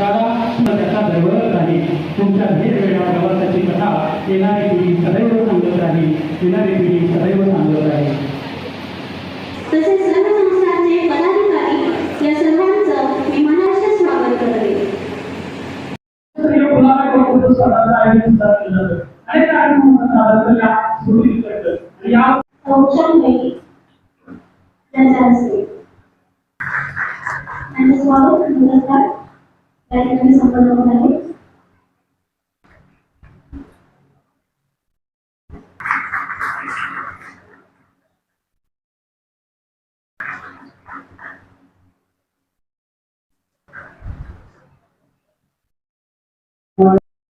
शाळा त्याचा दरवळत राहील. तुमच्या वेगवेगळ्या प्रवासाची कथा येणारी पिढी सदैव सांगत राहील. येणारी पिढी सदैव सांगत राहील. तसेच सर्व संस्थांचे पदाधिकारी या सर्वांचं मी मनापासून स्वागत करते. स्वागत नमस्कार या ठिकाणी संपन्न होत आहे.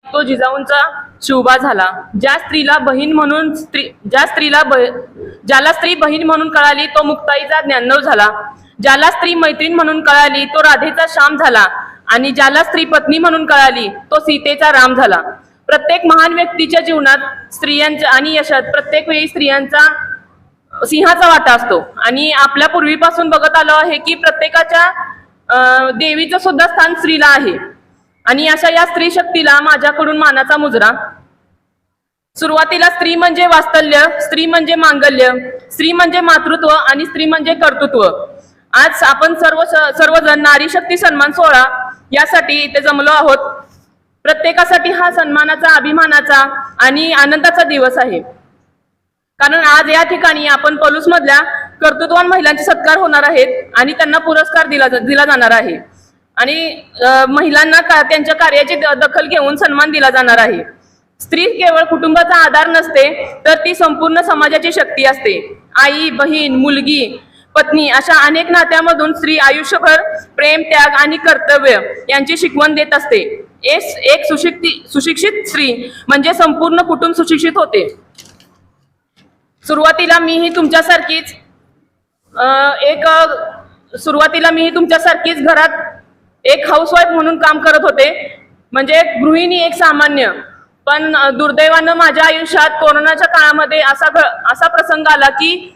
तो जिजाऊंचा शिवबा झाला. ज्याला स्त्री बहीण म्हणून कळाली तो मुक्ताईचा ज्ञानदेव झाला. ज्याला स्त्री मैत्रीण म्हणून कळाली तो राधेचा श्याम झाला. आणि ज्याला स्त्री पत्नी म्हणून कळाली तो सीतेचा राम झाला. प्रत्येक महान व्यक्तीच्या जीवनात स्त्रियांच्या आणि यशात प्रत्येक वेळी स्त्रियांचा सिंहाचा वाटा असतो. आणि आपल्या पूर्वीपासून बघत आलो आहे की प्रत्येकाच्या देवीचं सुद्धा स्थान स्त्रीला आहे. आणि अशा या स्त्री शक्तीला माझ्याकडून मानाचा मुजरा. सुरुवातीला स्त्री म्हणजे वास्तल्य, स्त्री म्हणजे मांगल्य, स्त्री म्हणजे मातृत्व आणि स्त्री म्हणजे कर्तृत्व. आज आपण सर्वजण नारी शक्ती सन्मान सोहळा यासाठी इथे जमलो आहोत. प्रत्येकासाठी हा सन्मानाचा, अभिमानाचा आणि आनंदाचा दिवस आहे. कारण आज या ठिकाणी आपण पलूस मधल्या कर्तृत्ववान महिलांचे सत्कार होणार आहेत आणि त्यांना पुरस्कार दिला जाणार आहे. आणि महिलांना त्यांच्या कार्याची दखल घेऊन सन्मान दिला जाणार आहे. स्त्री केवळ कुटुंबाचा आधार नसते तर ती संपूर्ण समाजाची शक्ती असते. आई, बहीण, मुलगी, पत्नी अशा अनेक नात्यामधून स्त्री आयुष्यभर प्रेम, त्याग आणि कर्तव्य यांची शिकवण देत असते. एक सुशिक्षित स्त्री म्हणजे संपूर्ण कुटुंब सुशिक्षित होते. सुरुवातीला मीही तुमच्यासारखीच घरात एक हाऊसवाईफ म्हणून काम करत होते, म्हणजे गृहिणी एक सामान्य. पण दुर्दैवानं माझ्या आयुष्यात कोरोनाच्या काळामध्ये असा प्रसंग आला की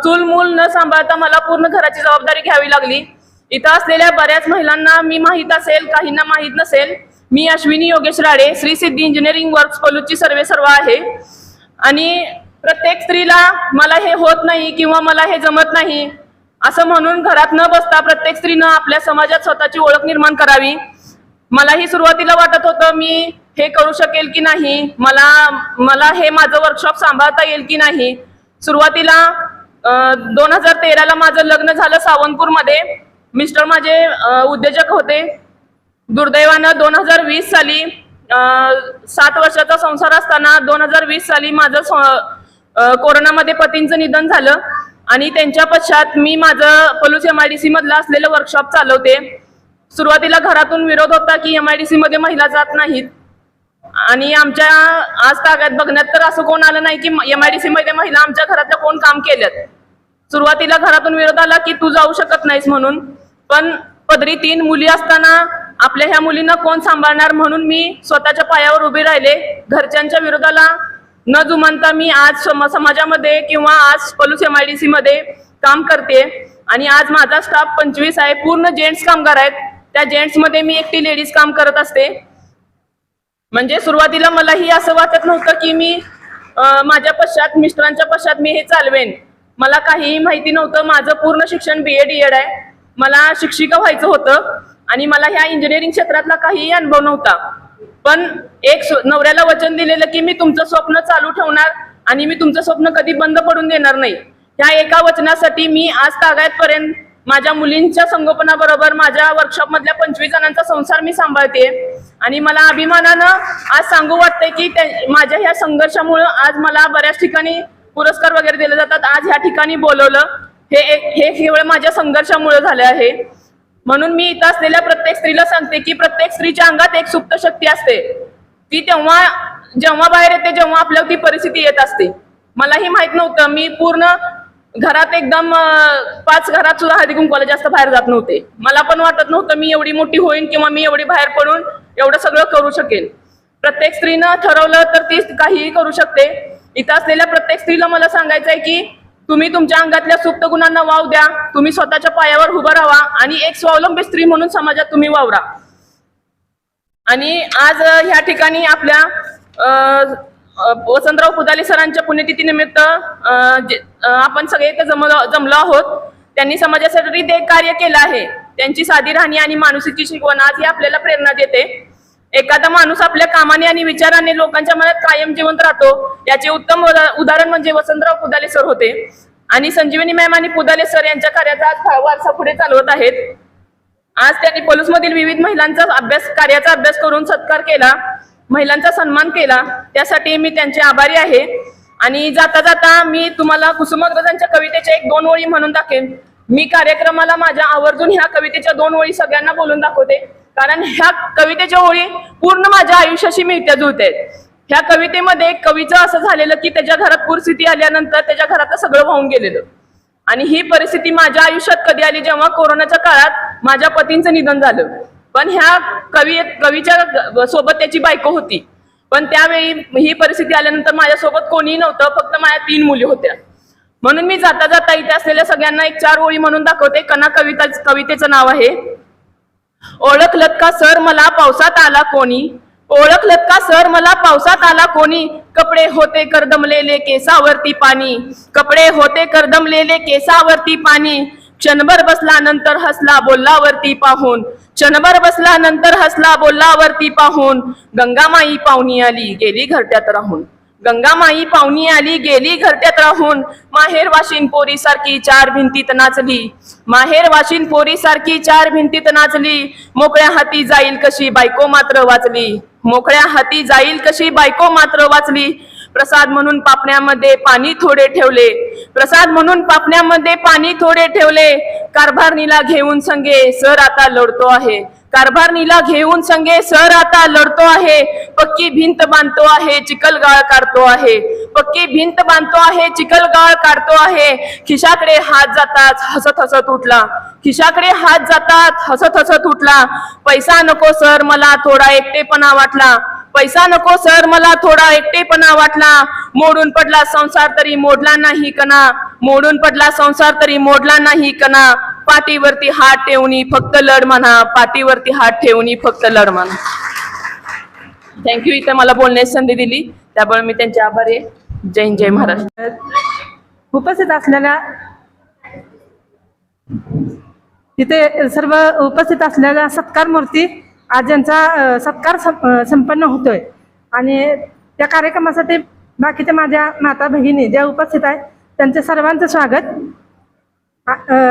चूल मूल न सांभाळता मला पूर्ण घराची जबाबदारी घ्यावी लागली. इथं असलेल्या बऱ्याच महिलांना मी माहीत असेल, काहींना माहीत नसेल. मी अश्विनी योगेश राडे, श्री सिद्धी इंजिनिअरिंग वर्क्स पलूसची सर्वेसर्वा आहे. आणि प्रत्येक स्त्रीला मला हे होत नाही किंवा मला हे जमत नाही असं म्हणून घरात न बसता प्रत्येक स्त्रीनं आपल्या समाजात स्वतःची ओळख निर्माण करावी. मलाही सुरुवातीला वाटत होतं मी हे करू शकेल की नाही, मला हे माझं वर्कशॉप सांभाळता येईल की नाही. सुरुवातीला 2013ला माझं लग्न झालं सावंतपूरमध्ये. मिस्टर माझे उद्योजक होते. दुर्दैवानं 2020 साली 7 वर्षाचा संसार असताना 2020 साली माझं कोरोनामध्ये पतींचं निधन झालं. आणि त्यांच्या पश्चात मी माझं पलूस MIDC मधलं असलेलं वर्कशॉप चालवते. सुरुवातीला घरातून विरोध होता की MIDC मध्ये महिला जात नाहीत. आणि आमच्या आज तागात बघण्यात तर असं कोण आलं नाही की MIDC मध्ये महिला आमच्या घरातल्या कोण काम केल्यात. सुरुवातीला घरातून विरोध आला की तू जाऊ शकत नाहीस म्हणून. पण पदरी 3 मुली असताना आपल्या ह्या मुलींना कोण सांभाळणार म्हणून मी स्वतःच्या पायावर उभे राहिले. घरच्यांच्या विरोधाला न जुमानता मी आज समाजामध्ये किंवा आज पलूस MIDC मध्ये काम करते. आणि आज माझा स्टाफ 25 आहे. पूर्ण जेंट्स कामगार आहेत. त्या जेंट्स मध्ये मी एकटी लेडीज काम करत असते. म्हणजे सुरुवातीला मलाही असं वाटत नव्हतं की मी माझ्या पश्चात, मिस्टरांच्या पश्चात मी हे चालवेन. मला काहीही माहिती नव्हतं. माझं पूर्ण शिक्षण BA-DED आहे. मला शिक्षिका व्हायचं होतं आणि मला ह्या इंजिनिअरिंग क्षेत्रातला काहीही अनुभव नव्हता. पण एक नवऱ्याला वचन दिलेलं की मी तुमचं स्वप्न चालू ठेवणार आणि मी तुमचं स्वप्न कधी बंद पडून देणार नाही. ह्या एका वचनासाठी मी आज तागायतपर्यंत माझ्या मुलींच्या संगोपनाबरोबर माझ्या वर्कशॉप मधल्या 25 जणांचा संसार मी सांभाळते. आणि मला अभिमानानं आज सांगू वाटतंय की माझ्या ह्या संघर्षामुळे आज मला बऱ्याच ठिकाणी पुरस्कार वगैरे दिले जातात. आज ह्या ठिकाणी बोलवलं हे केवळ माझ्या संघर्षामुळे झाले आहे. म्हणून मी इथं असलेल्या प्रत्येक स्त्रीला सांगते की प्रत्येक स्त्रीच्या अंगात एक सुप्त शक्ती असते. ती जेव्हा बाहेर येते, जेव्हा आपल्यावर ती परिस्थिती येत असते. मलाही माहित नव्हतं. मी पूर्ण घरात एकदम 5 घरात सुद्धा हळदी कुंकवाला जास्त बाहेर जात नव्हते. मला पण वाटत नव्हतं मी एवढी मोठी होईन किंवा मी एवढी बाहेर पडून एवढं सगळं करू शकेल. प्रत्येक स्त्रीनं ठरवलं तर ती काहीही करू शकते. इथं असलेल्या प्रत्येक स्त्रीला मला सांगायचं आहे की तुम्ही तुमच्या अंगातल्या सुप्त गुणांना वाव द्या. तुम्ही स्वतःच्या पायावर उभं राहा आणि एक स्वावलंबी स्त्री म्हणून समाजात तुम्ही वावरा. आणि आज ह्या ठिकाणी आपल्या वसंतराव पुदाले सरांच्या पुण्यतिथीनिमित्त आपण सगळे इथे जमलो आहोत. त्यांनी समाजासाठी ते कार्य केलं आहे. त्यांची साधी राहणी आणि माणुसकीची शिकवण आज ही आपल्याला प्रेरणा देते. एखादा माणूस आपल्या कामाने आणि विचाराने लोकांच्या मनात कायम जिवंत राहतो. याचे उत्तम उदाहरण म्हणजे वसंतराव पुदाले सर होते. आणि संजीवनी मॅम आणि पुदाले सर यांच्या कार्याचा आज वारसा पुढे चालवत आहेत. आज त्यांनी पलूसमधील विविध महिलांचा कार्याचा अभ्यास करून सत्कार केला, महिलांचा सन्मान केला. त्यासाठी मी त्यांचे आभारी आहे. आणि जाता जाता मी तुम्हाला कुसुमाग्रजांच्या कवितेच्या 1-2 ओळी म्हणून दाखवेन. मी कार्यक्रमाला माझ्या आवर्जून ह्या कवितेच्या 2 ओळी सगळ्यांना बोलून दाखवते, कारण ह्या कवितेच्या ओळी पूर्ण माझ्या आयुष्याशी मिळत्या जुळतात. ह्या कवितेमध्ये कवीचं असं झालेलं की त्याच्या घरात पूरस्थिती आल्यानंतर त्याच्या घरात सगळं वाहून गेलेलं. आणि ही परिस्थिती माझ्या आयुष्यात कधी आली, जेव्हा कोरोनाच्या काळात माझ्या पतींचं निधन झालं. पण ह्या कवीच्या सोबत त्याची बायको होती. पण त्यावेळी ही परिस्थिती आल्यानंतर माझ्यासोबत कोणीही नव्हतं, फक्त माझ्या 3 मुली होत्या. म्हणून मी जाता जाता इथे असलेल्या सगळ्यांना 1-4 ओळी म्हणून दाखवते. कना कवितेचं नाव आहे. ओळखलत का सर मला पावसात आला कोणी, ओळखलत का सर मला पावसात आला कोणी, कपडे होते करदमलेले केसावरती पाणी, कपडे होते करदमलेले केसावरती पाणी, क्षणभर बसला नंतर हसला बोललावरती पाहून, क्षणभर बसला नंतर हसला बोललावरती पाहून, गंगामाई पाहुणी आली गेली घरट्यात राहून, गंगामाई पाहुणी आली गेली घरट्यात राहून, माहेर वाशिन पोरी सारखी 4 भिंतीत नाचली, माहेर वाशिन पोरी सारखी 4 भिंतीत नाचली, मोकळ्या हाती जाईल कशी बायको मात्र वाचली, मोकळ्या हाती जाईल कशी बायको मात्र वाचली, प्रसाद म्हणून पापण्यामध्ये पाणी थोडे ठेवले, प्रसाद म्हणून पापण्यामध्ये पाणी थोडे ठेवले, कारभारणीला घेऊन संगे सर आता लढतो आहे, कारभारणीला घेऊन संगे सर आता लढतो आहे, पक्की भिंत बांधतो आहे चिखलगाळ काढतो आहे, पक्की भिंत बांधतो आहे चिखलगाळ काढतो आहे, खिशाकडे हात जातात हसत हसत उठला, खिशाकडे हात जातात हसत हसत उठला, पैसा नको सर मला थोडा एकटेपणा वाटला, पैसा नको सर मला थोडा एकटेपणा वाटला, मोडून पडला संसार तरी मोडला नाही कणा, मोडून पडला संसार तरी मोडला नाही कणा, पाठीवरती हात ठेवणी फक्त लढ म्हणा, पाठीवरती हात ठेवणी फक्त लढ म्हणा. थँक्यू इथं मला बोलण्याची संधी दिली, त्यामुळे मी त्यांचे आभारी आहे. जय हिंद जय महाराष्ट्र. उपस्थित असलेल्या तिथे सर्व उपस्थित असलेल्या सत्कार मूर्ती आज यांचा सत्कार संपन्न होतोय. आणि त्या कार्यक्रमासाठी बाकीच्या माझ्या माता भगिनी ज्या उपस्थित आहेत त्यांचे सर्वांचं स्वागत.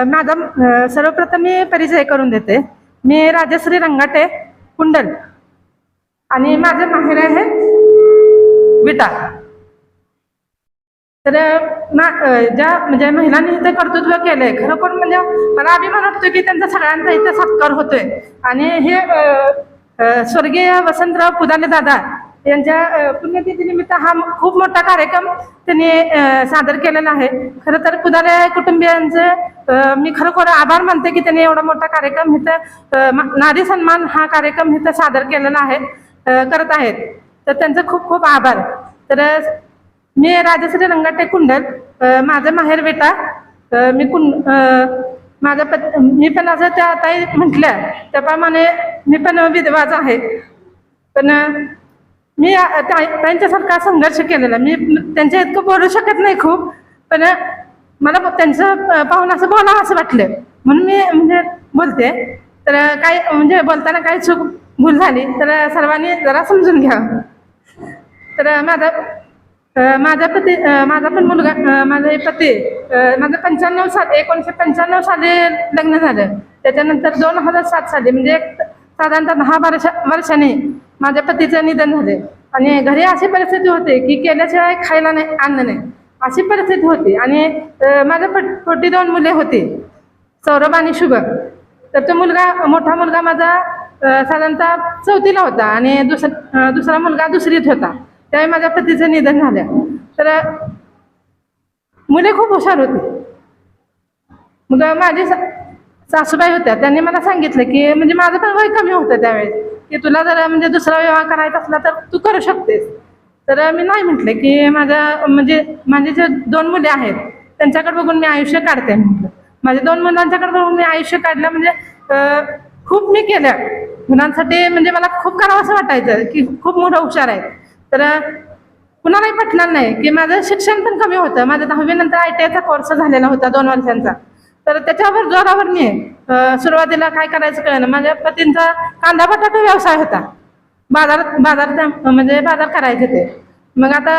माझा सर्वप्रथम मी परिचय करून देते. मी राजश्री रंगाटे कुंडल आणि माझे माहेर आहे विटा. तर ज्या म्हणजे महिलांनी इथे कर्तृत्व केलंय खरोखर म्हणजे मला अभिमान वाटतो की त्यांचा सगळ्यांचा इथे सत्कार होतोय. आणि हे स्वर्गीय वसंतराव पुदाले दादा यांच्या पुण्यतिथीनिमित्त हा खूप मोठा कार्यक्रम त्यांनी सादर केलेला आहे. खरं तर पुदाले कुटुंबियांचे मी खरोखर आभार मानते की त्यांनी एवढा मोठा कार्यक्रम इथं नारी सन्मान हा कार्यक्रम इथं सादर केलेला आहे करत आहेत. तर त्यांचं खूप खूप आभार. तर मी राजश्री रंगाटे कुंडल, माझं माहेर विटा. मी पण असं त्या ताई म्हटल्या त्याप्रमाणे मी पण विधवाच आहे. पण मी त्यांच्यासारखा संघर्ष केलेला. मी त्यांच्या इतकं बोलू शकत नाही खूप, पण मला त्यांचं पाहून असं बोलावं असं वाटलं म्हणून मी म्हणजे बोलते. तर काही म्हणजे बोलताना काही चूक भूल झाली तर सर्वांनी जरा समजून घ्या. तर माझा पण मुलगा माझा पती माझं 1995 साली लग्न झालं. त्याच्यानंतर 2007 साली म्हणजे साधारणतः 10 वर्षांनी माझ्या पतीचं निधन झाले. आणि घरी अशी परिस्थिती होती की केल्याशिवाय खायला नाही अन्न नाही अशी परिस्थिती होती. आणि माझ्या पोटी 2 मुले होती, सौरभ आणि शुभ. तर तो मोठा मुलगा माझा साधारणतः 4थीला होता आणि दुसरा मुलगा 2रीत होता. त्यावेळी माझ्या पतीचं निधन झालं. तर मुले खूप हुशार होती. मग माझी सासूबाई होत्या त्यांनी मला सांगितलं की म्हणजे माझं पण वय कमी होतं त्यावेळेस की तुला जर म्हणजे दुसरा विवाह करायचा असला तर तू करू शकतेस. तर मी नाही म्हटलं की माझे जे 2 मुले आहेत त्यांच्याकडे बघून मी आयुष्य काढते म्हटलं. माझ्या 2 मुलांच्याकडे बघून मी आयुष्य काढलं म्हणजे खूप मी केलं. मुलांसाठी म्हणजे मला खूप करावं असं वाटायचं की खूप मुलं हुशार आहेत. तर कुणालाही पटणार नाही की माझं शिक्षण पण कमी होतं. माझं 10वी नंतर ITIचा कोर्स झालेला होता 2 वर्षांचा. तर त्याच्यावर जोरावर मी सुरुवातीला काय करायचं कळलं. माझ्या पतींचा कांदा बटाटा व्यवसाय होता. बाजार करायचे ते. मग आता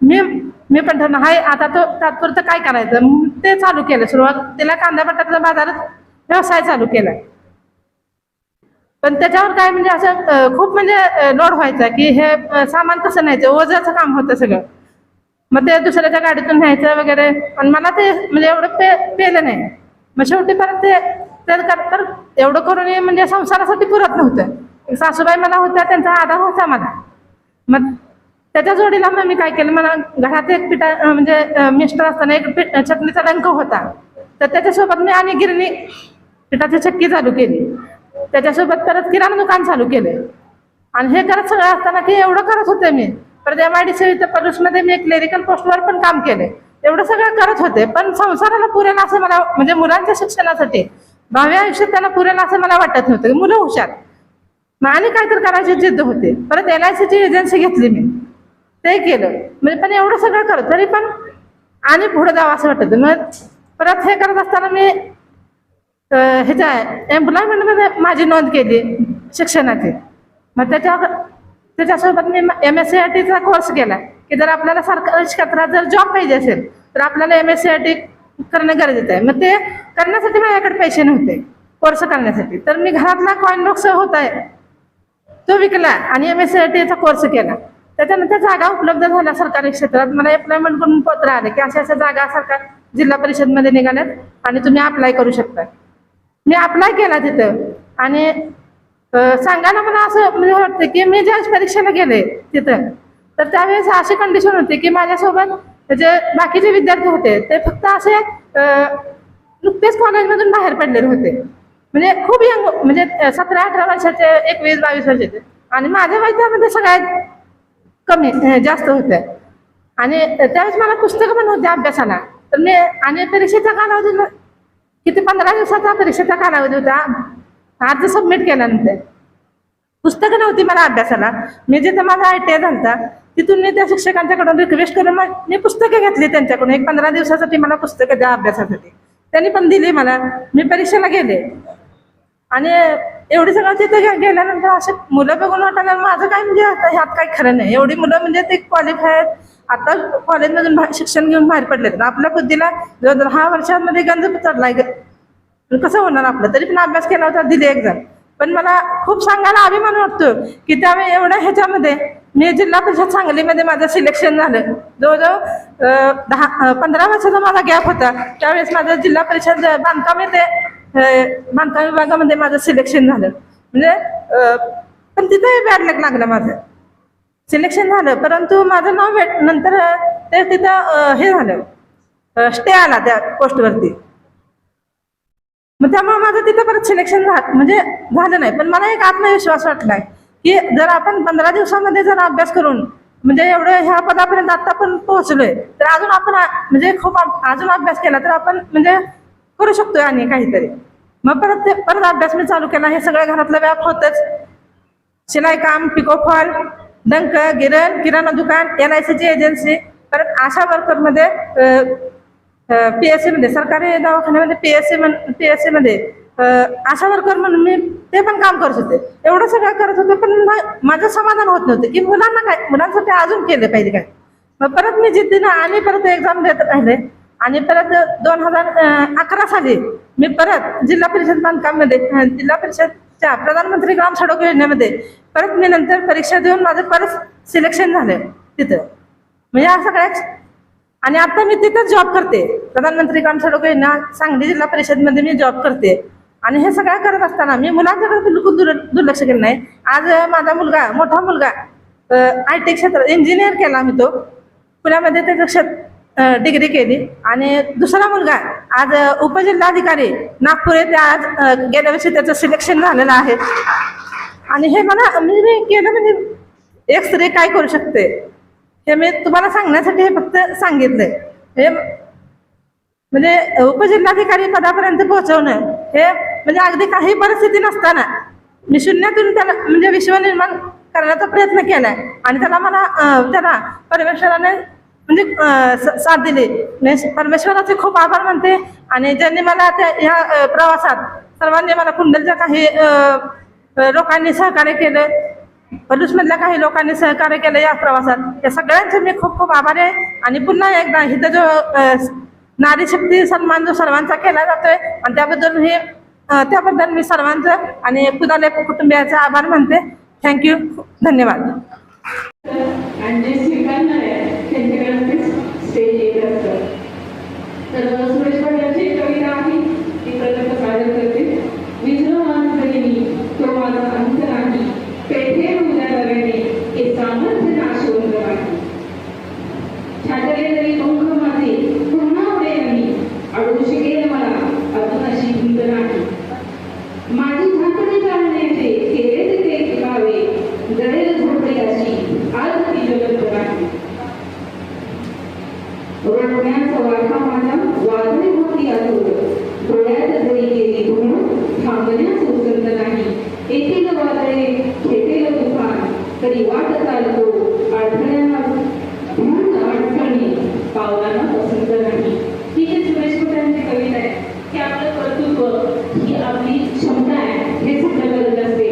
मी पण ठरलं हाय आता तो तात्पुरतं काय करायचं. ते चालू केलं. सुरुवातीला कांदा बटाट्याचा बाजारात व्यवसाय चालू केला. पण त्याच्यावर काय म्हणजे असं खूप म्हणजे लोड व्हायचा की हे सामान कसं न्यायचं, ओझाचं काम होतं सगळं. मग ते दुसऱ्याच्या गाडीतून न्यायचं वगैरे. पण मला ते म्हणजे एवढं पेलं नाही. मग शेवटी परत तर एवढं करून म्हणजे संसारासाठी पुरत नव्हतं. सासूबाई मला होत्या, त्यांचा आधार होता मला. मग त्याच्या जोडीला मग मी काय केलं, मला घरात एक म्हणजे मिस्टर असताना एक चटणीचा डंक होता. तर त्याच्यासोबत मी आणि गिरणी पिठाची चक्की चालू केली. त्याच्यासोबत परत किराणा दुकान चालू केलं. आणि हे करत सगळं असताना की एवढं करत होते मी. परत MIDC पलूसमध्ये मी क्लेरिकल पोस्टवर पण काम केले. एवढं सगळं करत होते. पण संसाराला पुरेल असं मला म्हणजे मुलांच्या शिक्षणासाठी भावी आयुष्यात त्यांना पुरेल असं मला वाटत नव्हतं. मुलं हुशार मग आणि काहीतरी करायची जिद्द होते. परत LICची एजन्सी घेतली मी, ते केलं. म्हणजे पण एवढं सगळं करत तरी पण आणि पुढे जावं असं वाटतं. मग परत हे करत असताना मी ह्याच्या एम्प्लॉयमेंटमध्ये माझी नोंद केली शिक्षणाची. मग त्याच्यासोबत मी MSCITचा कोर्स केला की जर आपल्याला सरकारी क्षेत्रात जर जॉब पाहिजे असेल तर आपल्याला MSCIT करणं गरजेचं आहे. मग ते करण्यासाठी माझ्याकडे पैसे नव्हते कोर्स करण्यासाठी. तर मी घरातला कॉइन बॉक्स होत आहे तो विकला आणि MSCITचा कोर्स केला. त्याच्यानंतर जागा उपलब्ध झाल्या सरकारी क्षेत्रात. मला एम्प्लॉयमेंट कडून पत्र आले की अशा जागा सरकार जिल्हा परिषदमध्ये निघाल्यात आणि तुम्ही अप्लाय करू शकता. मी अप्लाय केला तिथं. आणि सांगायला मला असं म्हणजे वाटतं की मी ज्यावेळेस परीक्षेला गेले तिथं तर त्यावेळेस अशी कंडिशन होती की माझ्यासोबत जे बाकीचे विद्यार्थी होते ते फक्त असे नुकतेच कॉलेजमधून बाहेर पडलेले होते. म्हणजे खूप यंग म्हणजे 17-18 वर्षाचे, 21-22 वर्षाचे. आणि माझ्या वयामध्ये सगळ्यात कमी जास्त होते. आणि त्यावेळेस मला पुस्तकं पण होते अभ्यासाला. तर मी आणि परीक्षेचा कालावधी किती 15 दिवसाचा परीक्षेचा कालावधी होता. अर्ज सबमिट केल्यानंतर पुस्तकं नव्हती मला अभ्यासाला. मी जिथं माझा ITI झाला तिथून मी त्या शिक्षकांच्याकडून रिक्वेस्ट करून मी पुस्तकं घेतली त्यांच्याकडून. एक 15 दिवसासाठी मला पुस्तकं द्या अभ्यासासाठी. त्यांनी पण दिली मला. मी परीक्षेला गेले. आणि एवढी सगळं तिथं गेल्यानंतर असे मुलं बघून वाटायला माझं काय म्हणजे आता ह्यात काही खरं नाही. एवढी मुलं म्हणजे ते क्वालिफाय आता कॉलेजमधून शिक्षण घेऊन बाहेर पडले. आपल्या बुद्धीला 10 वर्षांमध्ये गंज चढलाय. कसं होणार आपलं. तरी पण अभ्यास केला होता, दिली एक्झाम. पण मला खूप सांगायला अभिमान वाटतो की त्यावेळी एवढ्या ह्याच्यामध्ये मी जिल्हा परिषद सांगलीमध्ये माझं सिलेक्शन झालं. जवळजवळ 15 वर्षाचा माझा गॅप होता. त्यावेळेस माझं जिल्हा परिषद बांधकाम विभागामध्ये माझं सिलेक्शन झालं. म्हणजे पण तिथंही बॅड लक लागलं. माझं सिलेक्शन झालं परंतु माझं नाव नंतर ते तिथं हे झालं, स्टे आला त्या पोस्टवरती. मग त्यामुळे माझं तिथं परत सिलेक्शन म्हणजे झालं नाही. पण मला एक आत्मविश्वास वाटलाय की जर आपण 15 दिवसामध्ये जर अभ्यास करून म्हणजे एवढं ह्या पदापर्यंत आता पण पोहोचलोय तर अजून आपण म्हणजे खूप अजून अभ्यास केला तर आपण म्हणजे करू शकतोय आणि काहीतरी. मग परत अभ्यास मी चालू केला. हे सगळं घरातलं व्याप होतच. शिलाई काम, पिकोफॉल, डंक, गिरण, किराणा दुकान, LICची एजन्सी, परत आशा वर्करमध्ये PSC मध्ये सरकारी दवाखान्यामध्ये PSC मध्ये आशा वर्कर म्हणून मी ते पण काम करत होते. एवढं सगळं करत होते पण माझं समाधान होत नव्हतं की मुलांसाठी अजून केलं पाहिजे काय. मग परत मी जिद्दीनं आणि परत एक्झाम देत राहिले. आणि परत 2011 साली मी परत जिल्हा परिषद बांधकाममध्ये जिल्हा परिषदच्या प्रधानमंत्री ग्राम सडक योजनेमध्ये परत मी नंतर परीक्षा देऊन माझं परत सिलेक्शन झालं तिथं. म्हणजे या सगळ्याच. आणि आता मी तिथंच जॉब करते. प्रधानमंत्री ग्राम सडक योजना सांगली जिल्हा परिषदमध्ये मी जॉब करते. आणि हे सगळं करत असताना मी मुलांच्याकडे बिलकुल दुर्लक्ष केलं नाही. आज माझा मोठा मुलगा IT क्षेत्रात इंजिनियर केला मी. तो पुण्यामध्ये त्याच्या डिग्री केली. आणि दुसरा मुलगा आज उपजिल्हाधिकारी नागपूर येथे आज गेल्या वर्षी त्याचं सिलेक्शन झालेलं आहे. आणि हे मला मी केलं म्हणजे एक स्त्री काय करू शकते हे मी तुम्हाला सांगण्यासाठी हे फक्त सांगितलंय. हे म्हणजे उपजिल्हाधिकारी पदापर्यंत पोहोचवणं हे म्हणजे अगदी काही परिस्थिती नसताना मी शून्यातून त्याला म्हणजे विश्व निर्माण करण्याचा प्रयत्न केलाय आणि त्याला परमेश्वराने म्हणजे साथ दिली. मी परमेश्वराचे खूप आभार मानते. आणि ज्यांनी मला ह्या प्रवासात सर्वांनी मला कुंडलच्या काही लोकांनी सहकार्य केलं, पलूसमधल्या काही लोकांनी सहकार्य केलं या प्रवासात, या सगळ्यांचे मी खूप खूप आभारी आहे. आणि पुन्हा एकदा इथं जो नारी शक्ती सन्मान जो सर्वांचा केला जातोय आणि त्याबद्दल मी सर्वांचं आणि पुदाले कुटुंबियाचा आभार मानते. थँक्यू, धन्यवाद. आणि जे स्वीकारणार आहे त्यांच्याकडे स्टेज येत असतं. तर सुरेश भटांची कविता आहे ती प्रकल्प सादर करते. विजय मानकरी तो माझा अंत नाही, पेठे उदाहरणे हे सामर्थ्य नाशवंत नाही. छाटले तरी पंख माझे पुन्हा उडे नाही, अडू शकेल मला अजून अशी भिंत नाही. माझी झाकणे जाणण्याचे केले ते टिकावे, जळेल झोपडी अशी आज ती जगत नाही. रोखण्याचा वाटा माझा वादळी होती आतुर, डोळ्यात जरी गेली धुळ थांबण्यास उसंत नाही. येथील वादळे खेटेल तुफान तरी वाट चालतो, आढळ्यांना अडचणी पावलांना पसंत नाही. ही जी सुरेश भटांची कविता आहे की आपलं कर्तृत्व ही आपली क्षमता आहे हे सिद्ध करत असते.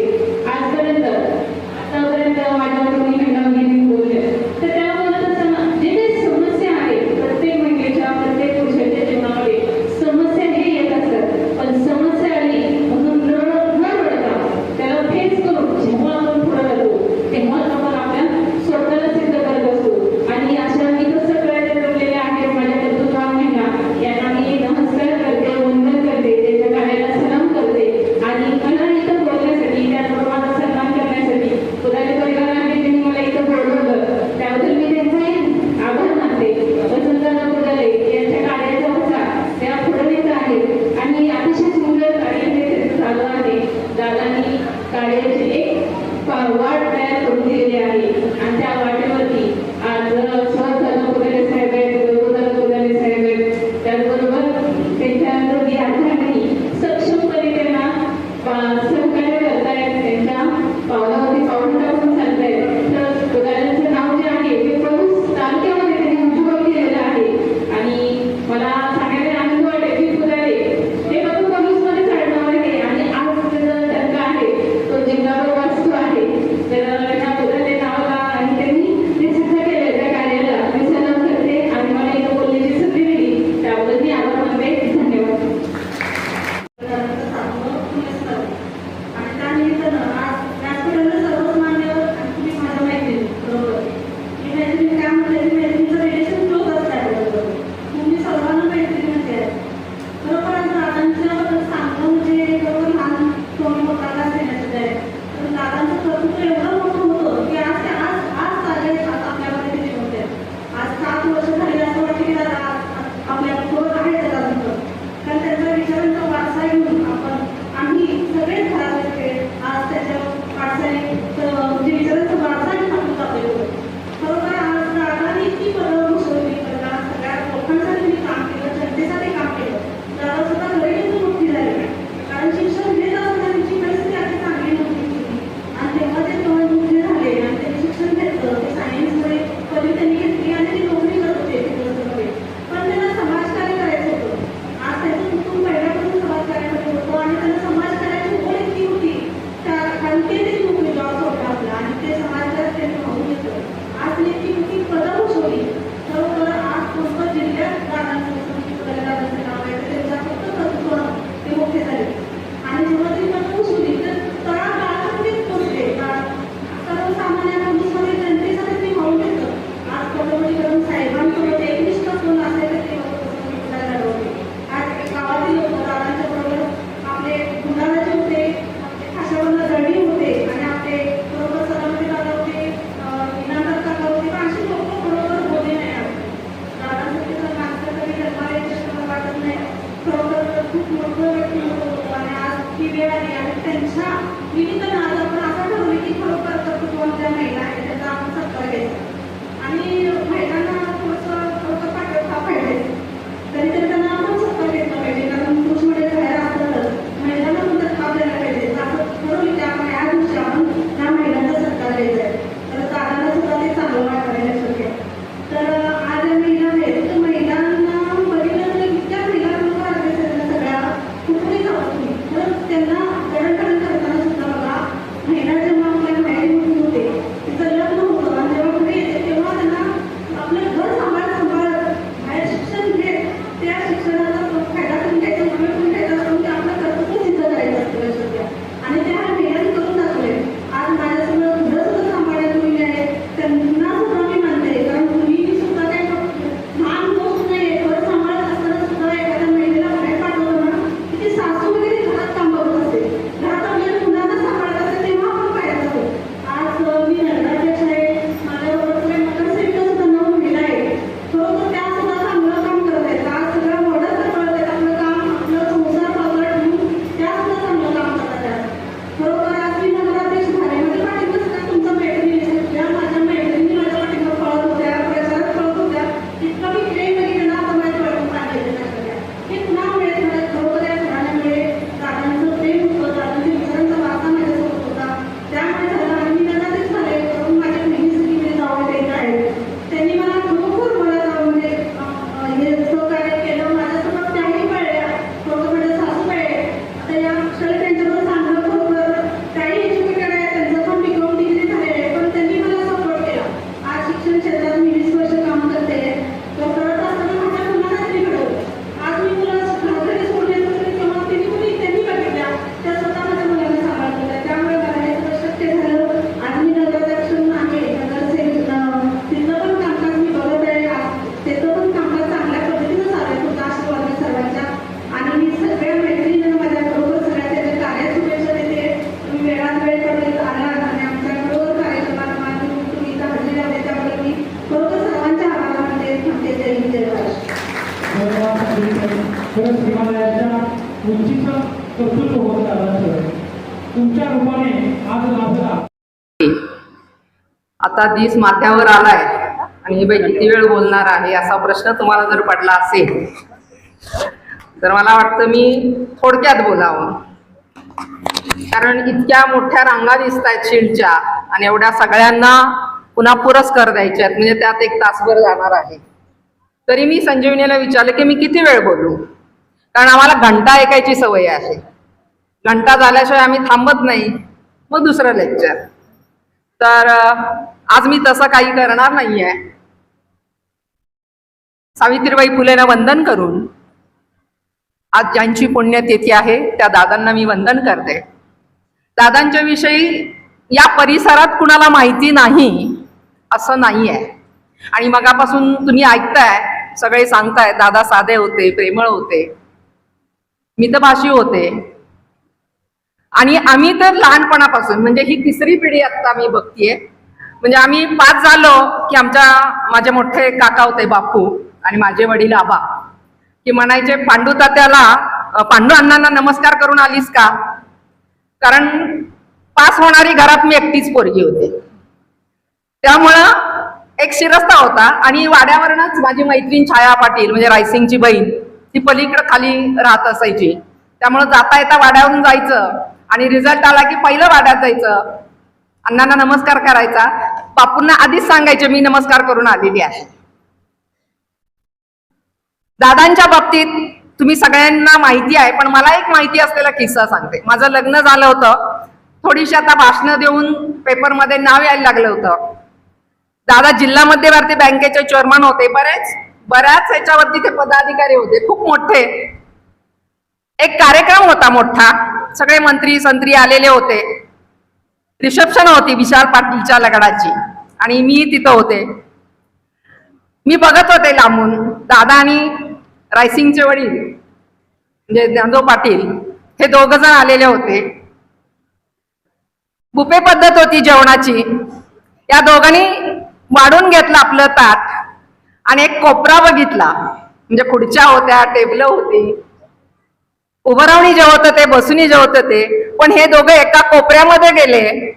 आतापर्यंत माझ्यावर कोणी महिला वगैरे बोलले तर त्या बोलत असताना जे काही समस्या आहे प्रत्येक महिलेच्या प्रत्येक पुरुषाच्या जीवनामध्ये समस्या हे येत असतात. पण समस्या आली म्हणून न रडता त्याला फेस करून जेव्हा आपण पुढे जातो तेव्हा आपण आपल्या स्वतःला सिद्ध करत असतो. आणि अशा इथं सगळ्या ज्या जमलेल्या आहेत माझ्या कर्तृत्वान महिला यांना मी नमस्कार करते, वंदन करते, त्यांच्या कार्याला सलाम करते. आणि मला इथं बोलण्यासाठी त्याचबरोबर माझा सन्मान करण्यासाठी पुदाले परिवाराने त्यांनी मला इथं बोलवलं त्याबद्दल मी त्यांचे आभार मानते. वसंतराव पुदाले यांच्या कार्याचा उत्साह त्या पुढे येत आहेत आणि अतिशय सुंदर कार्य हे चालू आहे. दादांनी कार्याची एक वाट तयार करून दिलेली आहे आणि त्या वाटेवरती आज सहज पुदाले साहेब आहेत, पुदाले साहेब आहेत, त्याचबरोबर त्यांच्या विद्यार्थ्यांनी सक्षमपणे त्यांना सहकार्य करतायत, त्यांच्या पावलावरती पाऊल टाकून चालतायत. तर पुदाऱ्यांचं नाव जे आहे ते पलूस तालुक्यामध्ये त्यांनी उज्ज्वल केलेलं आहे. आणि मला सांगायला आनंद वाटेल की पुदारे हे फक्त पलूसमध्ये चालणार आहे आणि आज त्यांचा आहे तो जिल्हाभर वास्तू आहे. तर त्या पुदारे नावाला आणि त्यांनी ते सिद्ध केलं त्या कार्याला मी सलाम करते आणि मला इथं बोलण्याची संधी दिली त्याबद्दल मी आभार मानते. धन्यवाद. आणि त्यानिमित्तानं आज व्यासपीठाला सर्वच मान्यवर आणि तुम्ही माझ्या मैत्रिणी बरोबर ही मैत्रिणी काय म्हणते की मैत्रिणीचं रिलेशन क्लोज असतं आपल्याबरोबर. तुम्ही सर्वांना मैत्रिणी म्हणजे खरोखर आज दादांच्याबद्दल सांगणं म्हणजे बरोबर लहान कोणी मोठा का असेल आहे तर दादांचं कर्तृत्व एवढं मोठं होतं वेळेपर्यंत आला आणि आमच्याबरोबर कार्यक्रमाला मानून तुम्ही इथं हजरी लावली त्याबद्दल मी खरोखर सर्वांच्या आभारामध्ये थांबते. जय हिंद, जय महाराष्ट्र. खरंच हिमालयाच्या उंचीचं कर्तृत्व होत आलं. तुमच्या रूपाने आज माझा आता दिस माथ्यावर आलाय आणि हे बाई किती वेळ बोलणार आहे असा प्रश्न तुम्हाला जर पडला असेल तर मला वाटतं मी थोडक्यात बोलावं. कारण इतक्या मोठ्या रांगा दिसत आहेत शील्डच्या आणि एवढ्या सगळ्यांना पुन्हा पुरस्कार द्यायचे आहेत म्हणजे त्यात 1 तासभर जाणार आहे. तरी मी संजीवनीला विचारलं की मी किती वेळ बोलू, कारण आम्हाला घंटा ऐकायची सवय आहे. घंटा झाल्याशिवाय आम्ही थांबत नाही, मग दुसरं लेक्चर. तर आज मी तसं काही करणार नाहीये. सावित्रीबाई फुलेंना वंदन करून आज ज्यांची पुण्यतिथी आहे त्या दादांना मी वंदन करते. दादांच्या विषयी या परिसरात कुणाला माहिती नाही असं नाही आहे. आणि मगापासून तुम्ही ऐकताय, सगळे सांगताय दादा साधे होते, प्रेमळ होते, मितभाषी होते. आणि आम्ही तर लहानपणापासून म्हणजे ही 3री पिढी आता मी बघतीये. म्हणजे आम्ही 5 झालो की माझे मोठे काका होते बापू आणि माझे वडील आबा की म्हणायचे पांडू तात्याला, पांडू अण्णांना नमस्कार करून आलीस का, कारण पास होणारी घरात मी एकटीच पोरगी होते. त्यामुळं एक शिरस्ता होता. आणि वाड्यावरनच माझी मैत्रीण छाया पाटील म्हणजे रायसिंगची बहीण ती पलीकडे खाली राहत असायची. त्यामुळं जाता येता वाड्यावरून जायचं आणि रिझल्ट आला की पहिलं वाड्यात जायचं, अण्णांना नमस्कार करायचा. बापूंना आधीच सांगायचे मी नमस्कार करून आलेली आहे. दादांच्या बाबतीत तुम्ही सगळ्यांना माहिती आहे, पण मला एक माहिती असलेला किस्सा सांगते. माझं लग्न झालं होतं, थोडीशी आता भाषणं देऊन पेपरमध्ये नाव यायला लागलं होतं. दादा जिल्हा मध्यवर्ती बँकेचे चेअरमन होते, बऱ्याच ह्याच्यावरती ते पदाधिकारी होते, खूप मोठे. एक कार्यक्रम होता मोठा, सगळे मंत्री संत्री आलेले होते. रिसेप्शन होती विशाल पाटीलच्या लग्नाची आणि मी तिथं होते. मी बघत होते लांबून, दादा आणि रायसिंगचे वडील म्हणजे ज्ञानदेव पाटील हे 2 जण आलेले होते. बुफे पद्धत होती जेवणाची. या दोघांनी वाढून घेतलं आपलं ताट आणि एक कोपरा बघितला. म्हणजे खुर्च्या होत्या, टेबल होती, उभं राहून जेवत होते, बसून जेवत होते. पण हे दोघं एका कोपऱ्यामध्ये गेले,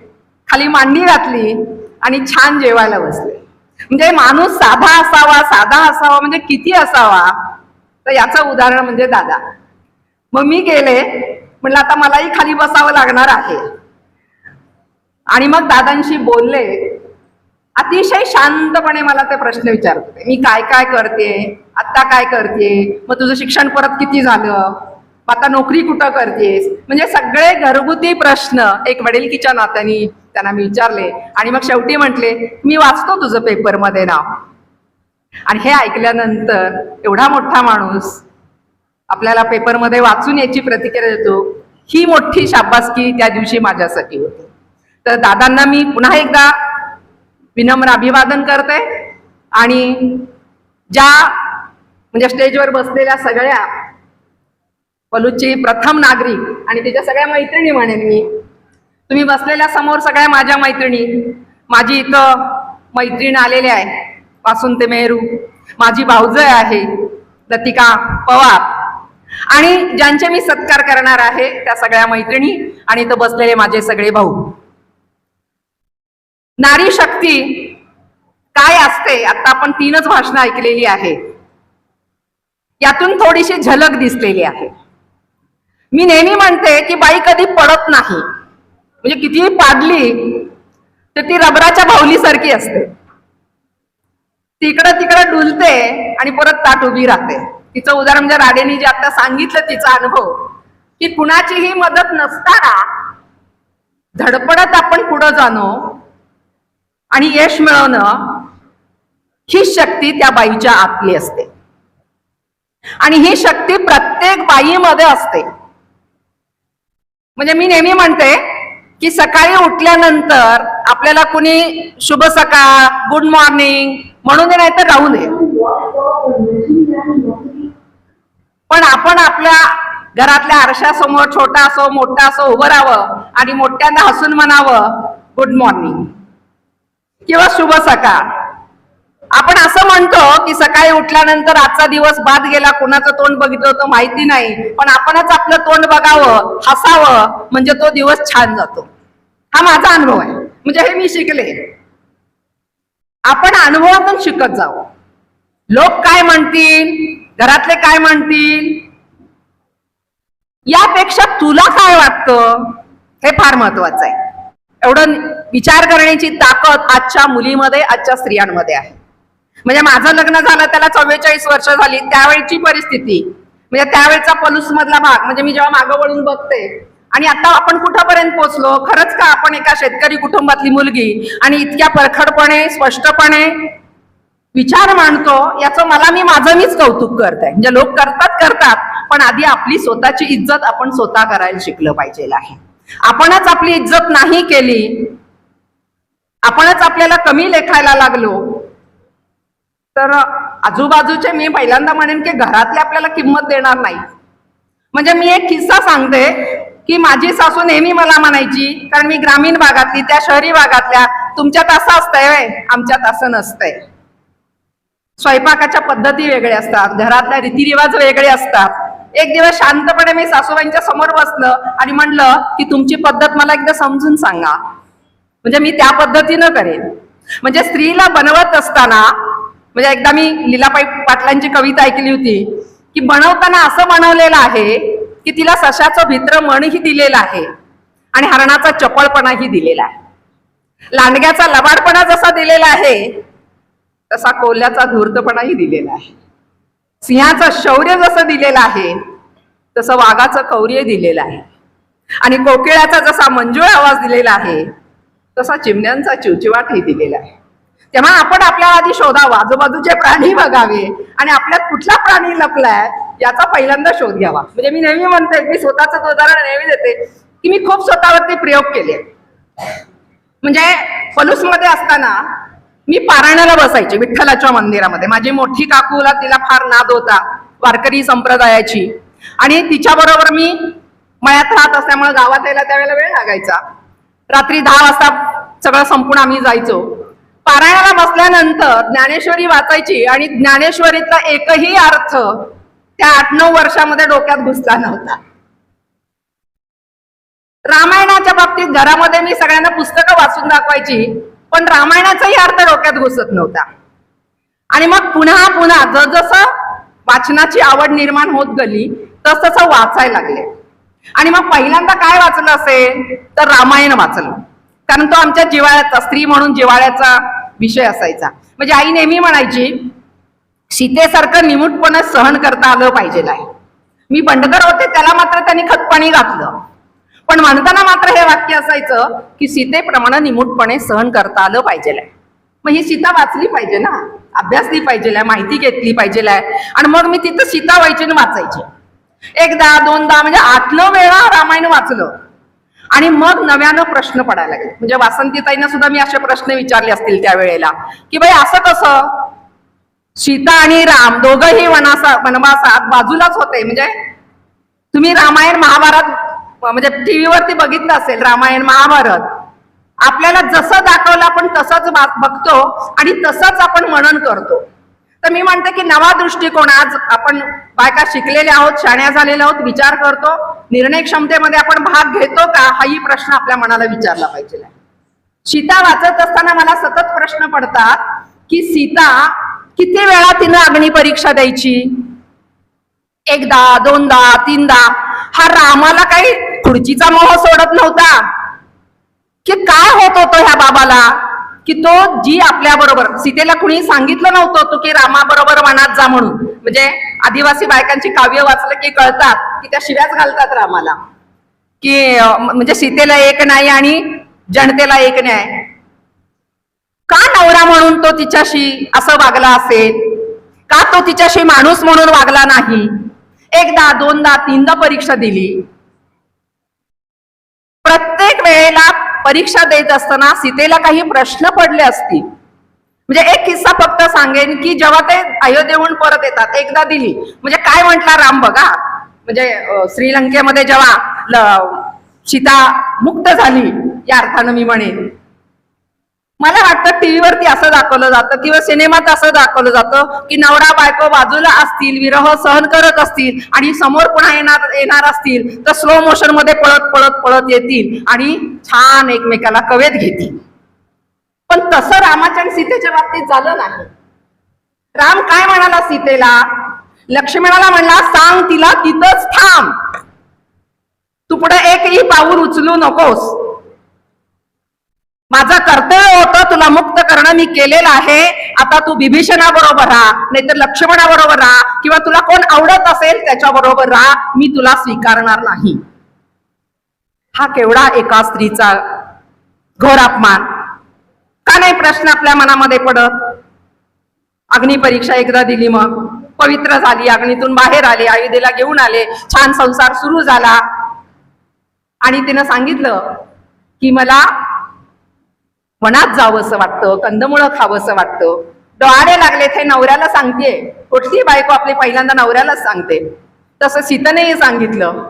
खाली मांडी घातली आणि छान जेवायला बसले. म्हणजे माणूस साधा असावा म्हणजे किती असावा, तर याचं उदाहरण म्हणजे दादा. मग मी गेले, म्हणलं आता मलाही खाली बसावं लागणार आहे. आणि मग दादांशी बोलले. अतिशय शांतपणे मला ते प्रश्न विचारत होते, मी काय काय करते, आता काय करते, मग तुझं शिक्षण परत किती झालं, आता नोकरी कुठं करतेस, म्हणजे सगळे घरगुती प्रश्न एक वडिलकीच्या नात्याने त्यांना मी विचारले. आणि मग शेवटी म्हटले मी वाचतो तुझं पेपरमध्ये नाव. आणि हे ऐकल्यानंतर एवढा मोठा माणूस आपल्याला पेपरमध्ये वाचून याची प्रतिक्रिया देतो, ही मोठी शाबासकी त्या दिवशी माझ्यासाठी होती. तर दादांना मी पुन्हा एकदा विनम्र अभिवादन करते. आणि ज्या म्हणजे स्टेजवर बसलेल्या सगळ्या पलूसची प्रथम नागरिक आणि त्याच्या सगळ्या मैत्रिणी म्हणेन मी, तुम्ही बसलेल्या समोर सगळ्या माझ्या मैत्रिणी, माझी इथं मैत्रीण आलेली आहे वासुंते मेहरू, माझी भाऊजय आहे लतिका पवार, आणि ज्यांचे मी सत्कार करणार आहे त्या सगळ्या मैत्रिणी आणि इथं बसलेले माझे सगळे भाऊ. नारी शक्ती काय असते आता आपण 3च भाषणं ऐकलेली आहे, यातून थोडीशी झलक दिसलेली आहे. मी नेहमी म्हणते की बाई कधी पडत नाही, म्हणजे कितीही पाडली तर ती रबराच्या बाहुलीसारखी असते, तिकडं तिकडं डुलते आणि परत ताट उभी राहते. तिचं उदाहरण म्हणजे राडेनी जे आता सांगितलं तिचा अनुभव, की कुणाचीही मदत नसताना धडपडत आपण पुढं जाणं आणि यश मिळवणं, ही शक्ती त्या बाईच्या आतली असते. आणि ही शक्ती प्रत्येक बाईमध्ये असते. म्हणजे मी नेहमी म्हणते की सकाळी उठल्यानंतर आपल्याला कुणी शुभ सकाळ, गुड मॉर्निंग म्हणून दे, नाही तर राहू दे, पण आपण आपल्या घरातल्या आरशासमोर छोटा असो मोठा असो उभं राहावं आणि मोठ्यांना हसून म्हणावं गुड मॉर्निंग किंवा शुभ सकाळ. आपण असं म्हणतो की सकाळी उठल्यानंतर आजचा दिवस बाद गेला, कुणाचं तोंड बघितलं होतं माहिती नाही, पण आपणच आपलं तोंड बघावं, हसावं, म्हणजे तो दिवस छान जातो. हा माझा अनुभव आहे, म्हणजे हे मी शिकले. आपण अनुभवातून शिकत जावं. लोक काय म्हणतील, घरातले काय म्हणतील, यापेक्षा तुला काय वाटतं हे फार महत्वाचं आहे. एवढं विचार करण्याची ताकद आजच्या मुलीमध्ये, आजच्या स्त्रियांमध्ये आहे. म्हणजे माझं लग्न झालं त्याला 44 वर्ष झाली, त्यावेळची परिस्थिती म्हणजे त्यावेळचा पलूस मधला भाग, म्हणजे मी जेव्हा मागं वळून बघते आणि आता आपण कुठपर्यंत पोहोचलो. खरंच का आपण एका शेतकरी कुटुंबातली मुलगी आणि इतक्या परखडपणे स्पष्टपणे विचार मांडतो, याचं माझं मीच कौतुक करते. म्हणजे लोक करतात, पण आधी आपली स्वतःची इज्जत आपण स्वतः करायला शिकलं पाहिजे आहे. आपणच आपली इज्जत नाही केली, आपणच आपल्याला कमी लेखायला लागलो, तर आजूबाजूचे, मी पहिल्यांदा म्हणेन की घरातले आपल्याला किंमत देणार नाही. म्हणजे मी एक किस्सा सांगते की माझी सासू नेहमी मला म्हणायची, कारण मी ग्रामीण भागातली, त्या शहरी भागातल्या, तुमच्यात असं असतंय, आमच्यात असं नसतंय. स्वयंपाकाच्या पद्धती वेगळ्या असतात, घरातल्या रीतिरिवाज वेगळे असतात. एक दिवस शांतपणे मी सासूबाईंच्या समोर बसलं आणि म्हणलं की तुमची पद्धत मला एकदा समजून सांगा, म्हणजे मी त्या पद्धतीनं करेन. म्हणजे स्त्रीला बनवत असताना, म्हणजे एकदा मी लीलाबाई पाटलांची कविता ऐकली होती की बनवताना असं बनवलेलं आहे की तिला सशाचं भित्र मनही दिलेलं आहे आणि हरणाचा चपळपणाही दिलेला आहे. लांडग्याचा लबाडपणा जसा दिलेला आहे तसा कोल्ह्याचा धूर्तपणाही दिलेला आहे. सिंहाचं शौर्य जसं दिलेलं आहे तसं वाघाचं कौर्य दिलेलं आहे. आणि कोकिळाचा जसा मंजूळ आवाज दिलेला आहे तसा चिमण्यांचा चिवचिवाटही दिलेला आहे. तेव्हा आपण आपल्याला आधी शोधावा, आजूबाजूचे प्राणी बघावे आणि आपल्यात कुठला प्राणी लपलाय याचा पहिल्यांदा शोध घ्यावा. म्हणजे मी नेहमी म्हणते, मी स्वतःच उदाहरण नेहमी देते की मी खूप स्वतःवरती प्रयोग केले. म्हणजे पलूसमध्ये असताना मी पारायणाला बसायचे विठ्ठलाच्या मंदिरामध्ये. माझी मोठी काकूला, तिला फार नाद होता वारकरी संप्रदायाची, आणि तिच्या बरोबर मी मळ्यात राहत असल्यामुळे गावात यायला त्यावेळेला वेळ लागायचा. रात्री 10 वाजता सगळं संपूर्ण आम्ही जायचो. पारायणाला बसल्यानंतर ज्ञानेश्वरी वाचायची आणि ज्ञानेश्वरीतला एकही अर्थ त्या 8-9 वर्षामध्ये डोक्यात घुसला नव्हता. रामायणाच्या बाबतीत घरामध्ये मी सगळ्यांना पुस्तकं वाचून दाखवायची, पण रामायणाचाही अर्थ डोक्यात घुसत नव्हता. आणि मग पुन्हा पुन्हा जसजसं वाचनाची आवड निर्माण होत गेली तसतसं वाचायला लागले. आणि मग पहिल्यांदा काय वाचलं असेल तर रामायण वाचलं, कारण तो आमच्या जिव्हाळ्याचा, स्त्री म्हणून जिव्हाळ्याचा विषय असायचा. म्हणजे आई नेहमी म्हणायची सीतेसारखं निमूटपणे सहन करता आलं पाहिजे आहे. मी बंडकर होते त्याला मात्र त्यांनी खतपाणी घातलं, पण म्हणताना मात्र हे वाक्य असायचं की सीतेप्रमाणे निमूटपणे सहन करता आलं पाहिजे. मग ही सीता वाचली पाहिजे ना, अभ्यासली पाहिजे, माहिती घेतली पाहिजे. आणि मग मी तिथं सीता व्हायची आणि वाचायची. 1दा 2दा म्हणजे 8-9 वेळा रामायण वाचलं. आणि मग नव्यानं प्रश्न पडायला लागले. म्हणजे वासंतीताईंना सुद्धा मी असे प्रश्न विचारले असतील त्यावेळेला की बाई असं कसं, सीता आणि राम दोघंही वनवासात बाजूलाच होते. म्हणजे तुम्ही रामायण महाभारत म्हणजे टीव्हीवरती बघितलं असेल, रामायण महाभारत आपल्याला जसं दाखवलं आपण तसंच बघतो आणि तसंच आपण मनन करतो. तर मी म्हणते की नवा दृष्टिकोन, आज आपण बायका शिकलेल्या आहोत, शाण्या झालेल्या आहोत, विचार करतो, निर्णय क्षमतेमध्ये आपण भाग घेतो का, हाही प्रश्न आपल्या मनाला विचारला पाहिजे. सीता वाचत असताना मला सतत प्रश्न पडतात की सीता किती वेळा तिनं अग्नी परीक्षा द्यायची, 1दा 2दा 3दा. हा रामाला काही खुर्चीचा मोह सोडत नव्हता की काय होत होतं ह्या बाबाला, की तो जी आपल्या बरोबर, सीतेला कुणी सांगितलं नव्हतं तो की रामा बरोबर वनात जा म्हणून. म्हणजे आदिवासी बायकांची काव्य वाचलं की कळतात की त्या शिव्याच घालतात रामाला की म्हणजे सीतेला एक नाही आणि जनतेला एक नाही. का नवरा म्हणून तो तिच्याशी असं वागला असेल, का तो तिच्याशी माणूस म्हणून वागला नाही. 1दा 2दा 3दा परीक्षा दिली. प्रत्येक वेळेला परीक्षा देत असताना सीतेला काही प्रश्न पडले असतील. म्हणजे एक किस्सा फक्त सांगेन की जेव्हा ते अयोध्येहून परत येतात, 1दा दिली म्हणजे काय म्हटला राम बघा म्हणजे श्रीलंकेमध्ये जेव्हा सीता मुक्त झाली, या अर्थानं मी म्हणेन, मला वाटतं टीव्हीवरती असं दाखवलं जातं किंवा सिनेमात असं दाखवलं जातं की नवरा बायको बाजूला असतील, विरह सहन करत असतील आणि समोर पुन्हा येणार असतील तर स्लो मोशन मध्ये पळत पळत पळत येतील आणि छान एकमेकाला कवेत घेतील. पण तसं रामाच्या आणि सीतेच्या बाबतीत झालं नाही. राम काय म्हणाला सीतेला? लक्ष्मणाला म्हणला, सांग तिला तिथंच थांब, तू पुढे एकही पाऊल उचलू नकोस. माझं कर्तव्य होतं तुला मुक्त करणं, मी केलेलं आहे. आता तू विभीषणा बरोबर राहा, नाहीतर लक्ष्मणा बरोबर राहा, किंवा तुला कोण आवडत असेल त्याच्या बरोबर राहा, मी तुला स्वीकारणार नाही. हा केवढा एका स्त्रीचा घोर अपमान. का नाही प्रश्न आपल्या मनामध्ये पडत? अग्निपरीक्षा एकदा दिली, मग पवित्र झाली, अग्नीतून बाहेर आले, अयोध्येला घेऊन आले, छान संसार सुरू झाला आणि तिनं सांगितलं की मला वनात जावंसं वाटतं, कंदमुळं खावंसं वाटतं. डोहाळे लागले ते नवऱ्याला सांगते. कुठली बायको आपली पहिल्यांदा नवऱ्यालाच सांगते. तसं सीतेनेही सांगितलं.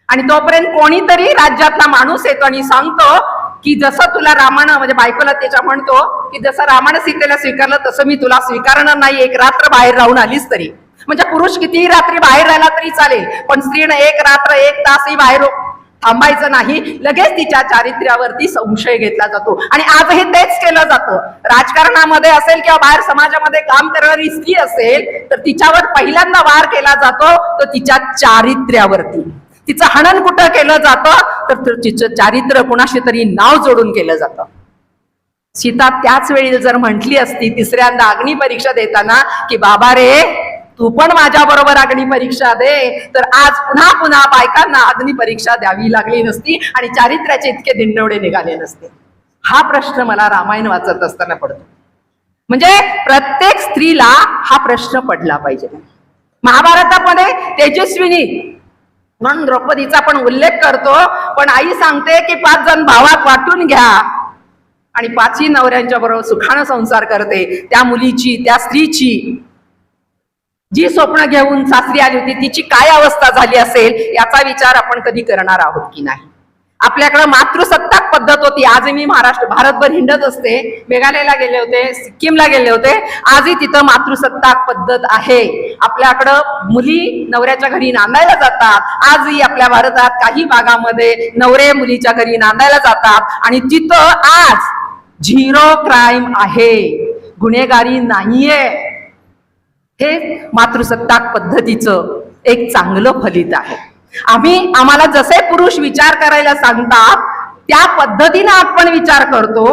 आणि तोपर्यंत कोणीतरी राज्यातला माणूस येतो आणि सांगतो की जसं तुला रामानं, म्हणजे बायकोला त्याच्या म्हणतो की जसं रामानं सीतेला स्वीकारलं तसं मी तुला स्वीकारणार नाही, एक रात्र बाहेर राहून आलीस तरी. म्हणजे पुरुष कितीही रात्री बाहेर राहिला तरी चालेल, पण स्त्रीनं एक रात्र एक तासही बाहेर थांबायचं नाही. लगेच तिच्या चारित्र्यावरती संशय घेतला जातो. आणि आजही तेच केलं जातं. राजकारणामध्ये असेल किंवा बाहेर समाजामध्ये काम करणारी स्त्री असेल तर तिच्यावर पहिल्यांदा वार केला जातो तो तिच्या चारित्र्यावरती. तिचं हनन कुठं केलं जातं तर तिचं चारित्र्य कुणाशी तरी नाव जोडून केलं जातं. सीता त्याच वेळी जर म्हटली असती तिसऱ्यांदा अग्निपरीक्षा देताना की बाबा रे तू पण माझ्या बरोबर अग्निपरीक्षा दे, तर आज पुन्हा पुन्हा बायकांना अग्निपरीक्षा द्यावी लागली नसती आणि चारित्र्याचे इतके दिंडवडे निघाले नसते. हा प्रश्न मला रामायण वाचत असताना पडतो. म्हणजे प्रत्येक स्त्रीला हा प्रश्न पडला पाहिजे. महाभारतामध्ये तेजस्विनी म्हणून द्रौपदीचा पण उल्लेख करतो, पण आई सांगते की 5 जण भावात वाटून घ्या आणि 5ही नवऱ्यांच्या बरोबर सुखानं संसार करते. त्या मुलीची, त्या स्त्रीची जी स्वप्न घेऊन सासरी आली होती तिची काय अवस्था झाली असेल याचा विचार आपण कधी करणार आहोत की नाही? आपल्याकडे मातृसत्ताक पद्धत होती. आजही मी भारतभर हिंडत असते. मेघालयला गेले होते, सिक्कीमला गेले होते, आजही तिथं मातृसत्ताक पद्धत आहे. आपल्याकडं मुली नवऱ्याच्या घरी नांदायला जातात. आजही आपल्या भारतात काही भागामध्ये नवरे मुलीच्या घरी नांदायला जातात आणि तिथं आज 0 क्राईम आहे, गुन्हेगारी नाहीये. हे मातृसत्ताक पद्धतीचं एक चांगलं फलित आहे. आम्हाला जसे पुरुष विचार करायला सांगतात त्या पद्धतीनं आपण विचार करतो.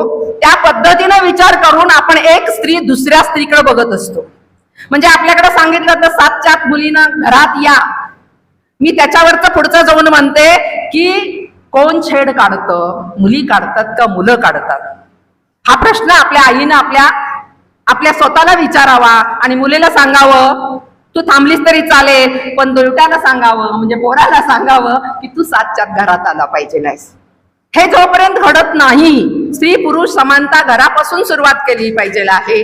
त्या पद्धतीनं विचार करून आपण एक स्त्री दुसऱ्या स्त्रीकडे बघत असतो. म्हणजे आपल्याकडे सांगितलं तर 7च्या आत मुलीनं घरात या. मी त्याच्यावरचं पुढचं जाऊन म्हणते की कोण छेड काढतं? मुली काढतात का मुलं काढतात? हा प्रश्न आपल्या आईनं आपल्या स्वतःला विचारावा आणि मुलीला सांगावं तू थांबलीस तरी चालेल, पण दोलट्याला सांगावं, म्हणजे पोराला सांगावं की तू 7च्या आत घरात आला पाहिजे नाहीस. हे जोपर्यंत घडत नाही, स्त्री पुरुष समानता घरापासून सुरुवात केली पाहिजे आहे.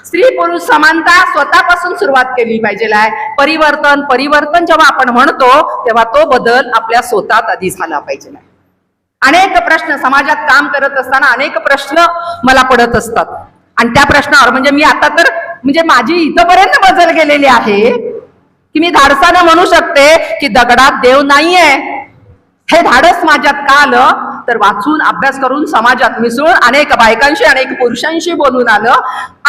स्त्री पुरुष समानता स्वतःपासून सुरुवात केली पाहिजे आहे. परिवर्तन जेव्हा आपण म्हणतो तेव्हा तो बदल आपल्या स्वतःत आधी झाला पाहिजे. अनेक प्रश्न समाजात काम करत असताना अनेक प्रश्न मला पडत असतात आणि त्या प्रश्नावर म्हणजे मी आता तर म्हणजे माझी इथपर्यंत बदल गेलेली आहे की मी धाडसानं म्हणू शकते की दगडात देव नाहीये. हे धाडस माझ्यात का आलं तर वाचून अभ्यास करून समाजात मिसळून अनेक बायकांशी अनेक पुरुषांशी बोलून आलं.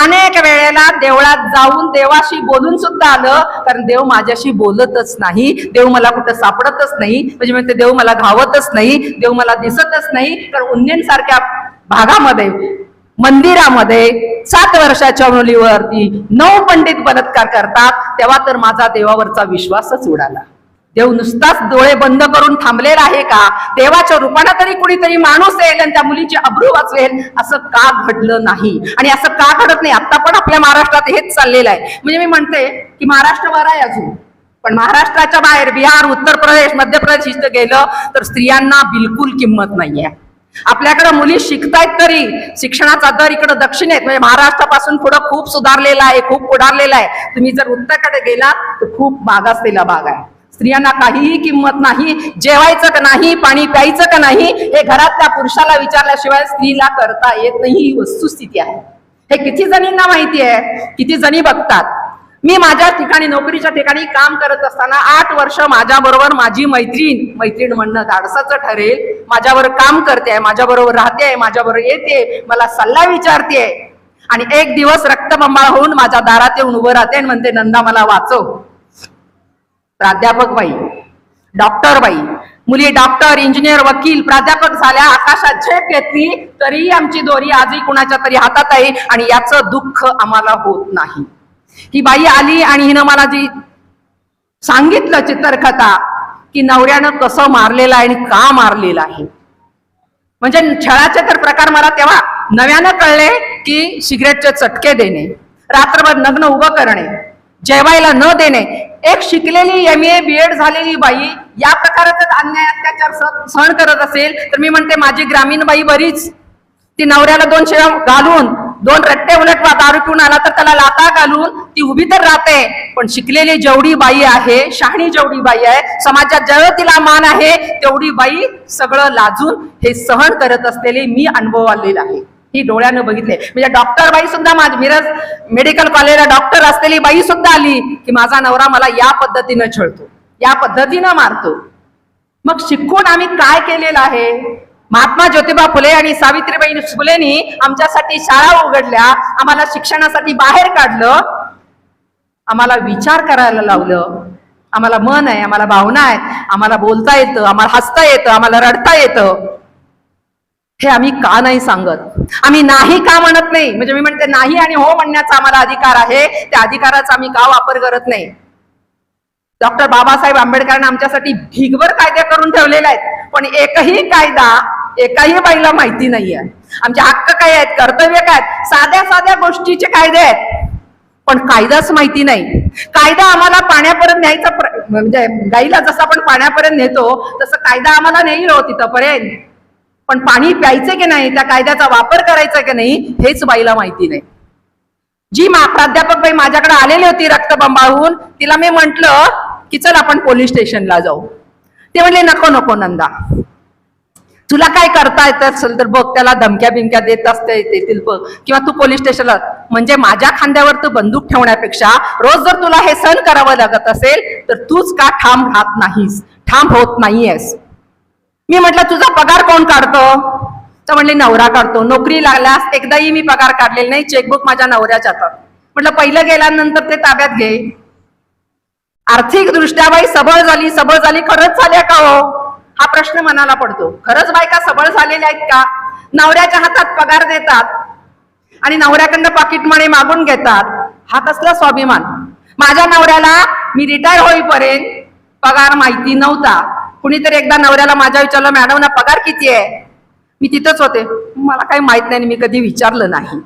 अनेक वेळेला देवळात जाऊन देवाशी बोलून सुद्धा आलं, कारण देव माझ्याशी बोलतच नाही. देव मला कुठं सापडतच नाही. म्हणजे देव मला घावतच नाही, देव मला दिसतच नाही. तर उन्नयन सारख्या भागामध्ये मंदिरामध्ये 7 वर्षाच्या मुलीवरती 9 पंडित बलात्कार करतात, तेव्हा तर माझा देवावरचा विश्वासच उडाला. देव नुसताच डोळे बंद करून थांबलेला आहे का? देवाच्या रूपाने तरी कुणीतरी माणूस येईल आणि त्या मुलीची अब्रू वाचवेल, असं का घडलं नाही? आणि असं का घडत नाही? आता पण आपल्या महाराष्ट्रात हेच चाललेलं आहे. म्हणजे मी म्हणते की महाराष्ट्र बरा आहे अजून, पण महाराष्ट्राच्या बाहेर बिहार, उत्तर प्रदेश, मध्य प्रदेश इथं गेलं तर स्त्रियांना बिलकुल किंमत नाहीये. आपल्याकडे मुली शिकतायत तरी शिक्षणाचा दर इकडे दक्षिणेत म्हणजे महाराष्ट्रापासून पुढे खूप सुधारलेला आहे, खूप पुढारलेला आहे. तुम्ही जर उत्तरेकडे गेलात तर खूप मागासलेला भाग आहे. स्त्रियांना काहीही किंमत नाही, जेवायचं का नाही, पाणी प्यायचं का नाही, हे घरातल्या पुरुषाला विचारल्याशिवाय स्त्रीला करता येत नाही, ही वस्तुस्थिती आहे. हे किती जणींना माहिती आहे, किती जणी बघतात. मी माझ्या ठिकाणी नोकरीच्या ठिकाणी काम करत असताना 8 वर्ष माझ्याबरोबर माझी मैत्रीण म्हणणं धाडसाचं ठरेल, माझ्यावर काम करते, माझ्याबरोबर राहते, माझ्याबरोबर येते, मला सल्ला विचारते आणि एक दिवस रक्तबंबाळ होऊन माझ्या दारात येऊन उभं राहते आणि म्हणते, नंदा मला वाचव. प्राध्यापक बाई, डॉक्टर बाई, मुली डॉक्टर, इंजिनियर, वकील, प्राध्यापक झाल्या, आकाशात झेप घेतली, तरीही आमची दोरी आजही कुणाच्या तरी हातात आहे आणि याचं दुःख आम्हाला होत नाही. ही बाई आली आणि हिनं मला जी सांगितलं चित्रकथा की नवऱ्यानं कसं मारलेलं आहे आणि का मारलेलं आहे. म्हणजे छळाचे तर प्रकार मला तेव्हा नव्यानं कळले की सिगरेटचे चटके देणे, रात्रभर नग्न उभं करणे, जेवायला न देणे. एक शिकलेली MA BEd झालेली बाई या प्रकारचा अन्याय अत्याचार सहन करत असेल तर मी म्हणते माझी ग्रामीण बाई बरीच. ती नवऱ्याला 2 शिव्या घालून, 2 रट्टे उलट दारू पिऊन आला तर त्याला लाथा घालून ती उभी तर राहते. पण शिकलेली जेवढी बाई आहे, शहाणी जेवढी बाई आहे, समाजात जेवढं तिला मान आहे तेवढी बाई सगळं लाजून हे सहन करत असलेले मी अनुभव आलेला आहे. ही डोळ्यानं बघितले. म्हणजे डॉक्टर बाई सुद्धा माझी मिरज मेडिकल कॉलेजला डॉक्टर असलेली बाई सुद्धा आली की माझा नवरा मला या पद्धतीनं छळतो, या पद्धतीनं मारतो. मग शिकून आम्ही काय केलेलं आहे. महात्मा ज्योतिबा फुले आणि सावित्रीबाई फुलेंनी आमच्यासाठी शाळा उघडल्या, आम्हाला शिक्षणासाठी बाहेर काढलं, आम्हाला विचार करायला लावलं. आम्हाला मन आहे, आम्हाला भावना आहेत, आम्हाला बोलता येतं, आम्हाला हसता येतं, आम्हाला रडता येतं. हे आम्ही का नाही सांगत. आम्ही नाही का म्हणत नाही. म्हणजे मी म्हणते नाही आणि हो म्हणण्याचा आम्हाला अधिकार आहे, त्या अधिकाराचा आम्ही का वापर करत नाही. डॉक्टर बाबासाहेब आंबेडकरांनी आमच्यासाठी ढिगभर कायदे करून ठेवलेले आहेत, पण एकही कायदा एकाही बाईला माहिती नाहीये. आमचे हक्क काय आहेत, कर्तव्य काय आहेत, साध्या साध्या गोष्टीचे कायदे आहेत, पण कायदाच माहिती नाही. कायदा आम्हाला पाण्यापर्यंत न्यायचा म्हणजे गाईला जसं आपण पाण्यापर्यंत नेतो तसं कायदा आम्हाला नेईल हो तिथपर्यंत, पण पाणी प्यायचं की नाही, त्या कायद्याचा वापर करायचा की नाही हेच बाईला माहिती नाही. जी प्राध्यापक बाई माझ्याकडे आलेली होती रक्तबंबाळून, तिला मी म्हंटल की चल आपण पोलीस स्टेशनला जाऊ. ते म्हणले नको नको नंदा, तुला काय करता येत असेल तर बघ, त्याला धमक्या बिमक्या देत असते येतील बघ, किंवा तू पोलीस स्टेशनला. म्हणजे माझ्या खांद्यावर तू बंदूक ठेवण्यापेक्षा रोज जर तुला हे सहन करावं लागत असेल तर तूच का ठाम राहत नाहीस, ठाम होत नाहीयेस. मी म्हटलं तुझा पगार कोण काढतो. तर म्हणले नवरा काढतो. नोकरी लागल्यास एकदाही मी पगार काढलेला नाही, चेकबुक माझ्या नवऱ्याच्या हातात. म्हटलं पहिलं गेल्यानंतर ते ताब्यात घे. आर्थिक दृष्ट्या बाई सबळ झाली खरंच झाल्या का हो, हा प्रश्न मनाला पडतो. खरंच बायका सबळ झालेल्या आहेत का. नवऱ्याच्या हातात पगार देतात आणि नवऱ्याकडनं पाकिट मनी मागून घेतात, हा कसला स्वाभिमान. माझ्या नवऱ्याला मी रिटायर होईपर्यंत पगार माहिती नव्हता. कुणीतरी एकदा नवऱ्याला माझ्या विचारलं, मॅडम ना पगार किती आहे. मी तिथंच होते, मला काही माहित नाही, मी कधी विचारलं नाही.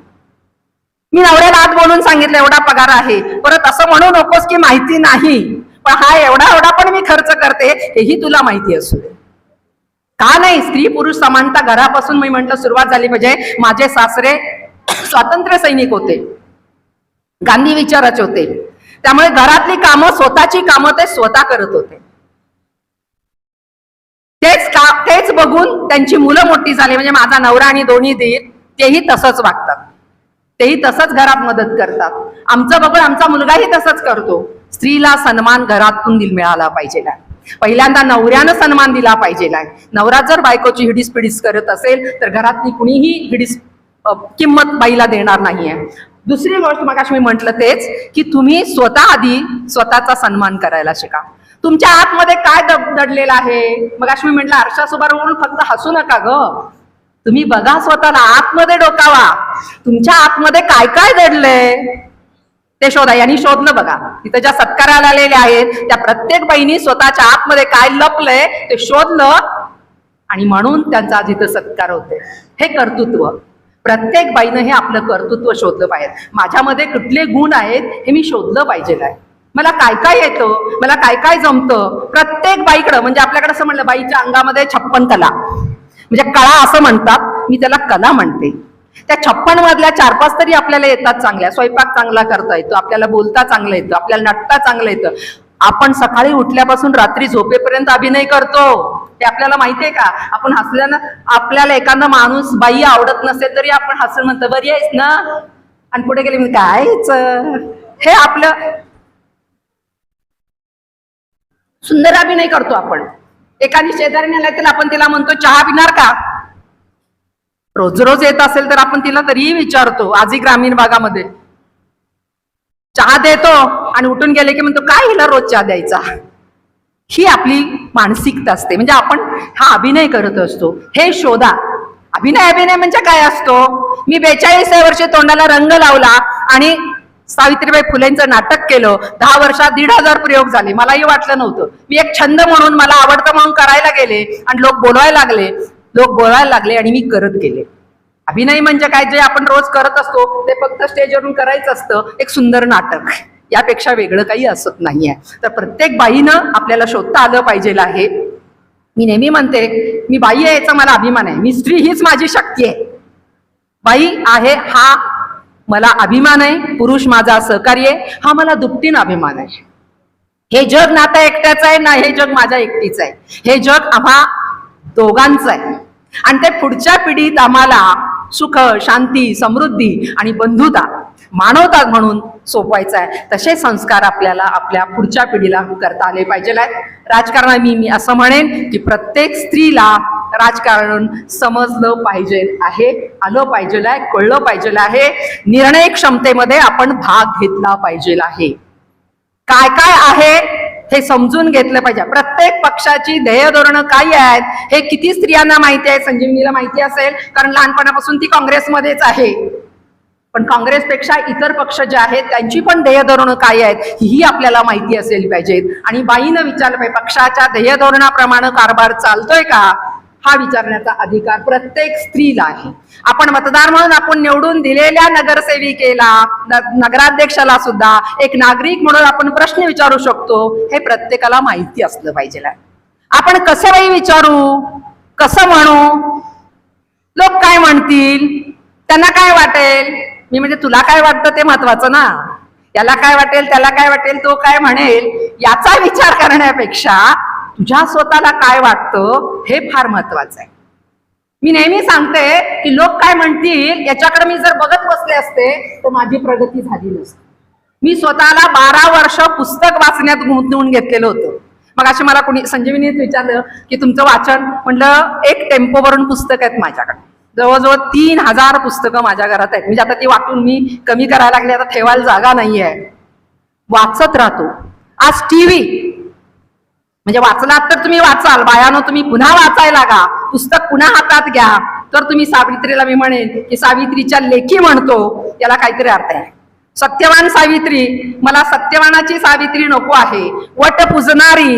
मी नवऱ्याला आत बोलून सांगितलं एवढा पगार आहे. परत असं म्हणू नकोस की माहिती नाही, पण हा एवढा पण मी खर्च करते हेही तुला माहिती असू दे. का नाही. स्त्री पुरुष समानता घरापासून मी म्हंटल सुरुवात झाली पाहिजे. माझे सासरे स्वातंत्र्य सैनिक होते, गांधी विचाराचे होते, त्यामुळे घरातली कामं स्वतःची कामं ते स्वतः करत होते. तेच बघून त्यांची मुलं मोठी झाली. म्हणजे माझा नवरा आणि दोन्ही दीर तेही तसंच वागतात, तेही तसंच घरात मदत करतात. आमचं बघून आमचा मुलगाही तसंच करतो. स्त्रीला सन्मान घरातून मिळाला पाहिजे. पहिल्यांदा नवऱ्यानं सन्मान दिला पाहिजे. नवरा जर बायकोची हिडीस पिडीस करत असेल तर घरातली कुणीही हिडीस किंमत बाईला देणार नाहीये. दुसरी गोष्ट मगाशी मी म्हटलं तेच की तुम्ही स्वतः आधी स्वतःचा सन्मान करायला शिका. तुमच्या आतमध्ये काय दडलेलं आहे. मगाशी मी म्हटलं आरशासमोर फक्त हसू नका ग, तुम्ही बघा स्वतःला, आतमध्ये डोकावा. तुमच्या आतमध्ये काय काय दडलंय ते शोधा. यांनी शोधलं बघा, तिथं ज्या सत्काराला आलेल्या आहेत त्या प्रत्येक बाईनी स्वतःच्या आतमध्ये काय लपलंय ते शोधलं आणि म्हणून त्यांचा जिथं सत्कार होते. हे कर्तृत्व, प्रत्येक बाईनं हे आपलं कर्तृत्व शोधलं पाहिजे. माझ्यामध्ये कुठले गुण आहेत हे मी शोधलं पाहिजे. मला काय काय येतं, मला काय काय जमतं. प्रत्येक बाईकडं, म्हणजे आपल्याकडे असं म्हणलं बाईच्या अंगामध्ये 56 कला, म्हणजे कळा असं म्हणतात, मी त्याला कला म्हणते. त्या 56 मधल्या 4-5 तरी आपल्याला येतात चांगल्या. स्वयंपाक चांगला करता येतो, आपल्याला बोलता चांगलं येतं, आपल्याला नटता चांगलं येतं. आपण सकाळी उठल्यापासून रात्री झोपेपर्यंत अभिनय करतो, हे आपल्याला माहितीये का? आपण हसल्यानं आपल्याला एखादा माणूस बाई आवडत नसेल तरी आपण हसून म्हणतो बरी आहेस ना, आणि पुढे गेले म्हणजे कायच, हे आपलं सुंदर अभिनय करतो आपण. एखादी शेजारी आला तर आपण तिला म्हणतो चहा पिणार का? रोज रोज येत असेल तर आपण तिला तरीही विचारतो. आजही ग्रामीण भागामध्ये चहा देतो आणि उठून गेले की म्हणतो काय हिला रोज चहा द्यायचा. ही आपली मानसिकता असते. म्हणजे आपण हा अभिनय करत असतो. हे शोधा. अभिनय म्हणजे काय असतो? मी 42 वर्षे तोंडाला रंग लावला आणि सावित्रीबाई फुलेंचं नाटक केलं. 10 वर्षात 1,500 प्रयोग झाले. मलाही वाटलं नव्हतं. मी एक छंद म्हणून, मला आवडतं म्हणून करायला गेले आणि लोक बोलवायला लागले आणि मी करत गेले. अभिनय म्हणजे काय? जे आपण रोज करत असतो ते फक्त स्टेजवरून करायचं असतं. एक सुंदर नाटक, यापेक्षा वेगळं काही असत नाहीये. तर प्रत्येक बाईनं आपल्याला शोधता आलं पाहिजे आहे. मी नेहमी म्हणते, मी बाई आहे याचा मला अभिमान आहे. मी स्त्री हीच माझी शक्ती आहे. बाई आहे हा मला अभिमान आहे. पुरुष माझा सहकारी आहे हा मला दुपटीनं अभिमान आहे. हे जग ना आता एकट्याचं आहे ना हे जग माझ्या एकटीचं आहे. हे जग आम्हा दोघांचं आहे आणि ते पुढच्या पिढीत आम्हाला सुख, शांती, समृद्धी आणि बंधुता, मानवता म्हणून सोपवायचं आहे. तसे संस्कार आपल्याला आपल्या पुढच्या पिढीला करता आले पाहिजे आहेत. राजकारणात मी असं म्हणेन की प्रत्येक स्त्रीला राजकारण समजलं पाहिजे आहे, आलं पाहिजे आहे, कळलं पाहिजे आहे. निर्णय क्षमतेमध्ये आपण भाग घेतला पाहिजे आहे. काय काय आहे हे समजून घेतलं पाहिजे. प्रत्येक पक्षाची ध्येय धोरणं काय आहेत हे किती स्त्रियांना माहिती आहे? संजीवनीला माहिती असेल, कारण लहानपणापासून ती काँग्रेसमध्येच आहे. पण काँग्रेसपेक्षा इतर पक्ष जे आहेत त्यांची पण ध्येय धोरणं काय आहेत ही आपल्याला माहिती असेल पाहिजेत. आणि बाईनं विचारलं पाहिजे पक्षाच्या ध्येय धोरणाप्रमाणे कारभार चालतोय का, हा विचारण्याचा अधिकार प्रत्येक स्त्रीला आहे. आपण मतदार म्हणून आपण निवडून दिलेल्या नगरसेविकेला, नगराध्यक्षाला सुद्धा एक नागरिक म्हणून आपण प्रश्न विचारू शकतो, हे प्रत्येकाला माहिती असलं पाहिजे. आपण कसं बाई विचारू, कसं म्हणू, लोक काय म्हणतील, त्यांना काय वाटेल, मी म्हणजे तुला काय वाटतं ते महत्वाचं ना, याला काय वाटेल, त्याला काय वाटेल, तो काय म्हणेल याचा विचार करण्यापेक्षा तुझ्या स्वतःला काय वाटतं हे फार महत्वाचं आहे. मी नेहमी सांगते की लोक काय म्हणतील याच्याकडे मी जर बघत बसले असते तर माझी प्रगती झाली नसती. मी स्वतःला 12 वर्ष पुस्तक वाचण्यात गुंतवून घेतलेलं होतं. मग असे मला कोणी संजीवनीत विचारलं की तुमचं वाचन, म्हटलं एक टेम्पो भरून पुस्तक आहेत माझ्याकडे. जवळजवळ 3000 पुस्तकं माझ्या घरात आहेत. म्हणजे आता ती वाटून मी कमी करायला लागले, आता ठेवायला जागा नाहीये. वाचत राहतो. आज टीव्ही म्हणजे वाचलात तर तुम्ही वाचाल, बायानो तुम्ही पुन्हा वाचायला लागा, पुस्तक पुन्हा हातात घ्या. तर तुम्ही सावित्रीला मी म्हणेन की सावित्रीच्या लेखी म्हणतो याला काहीतरी अर्थ आहे. सत्यवान सावित्री, मला सत्यवानाची सावित्री नको आहे. वट पूजणारी,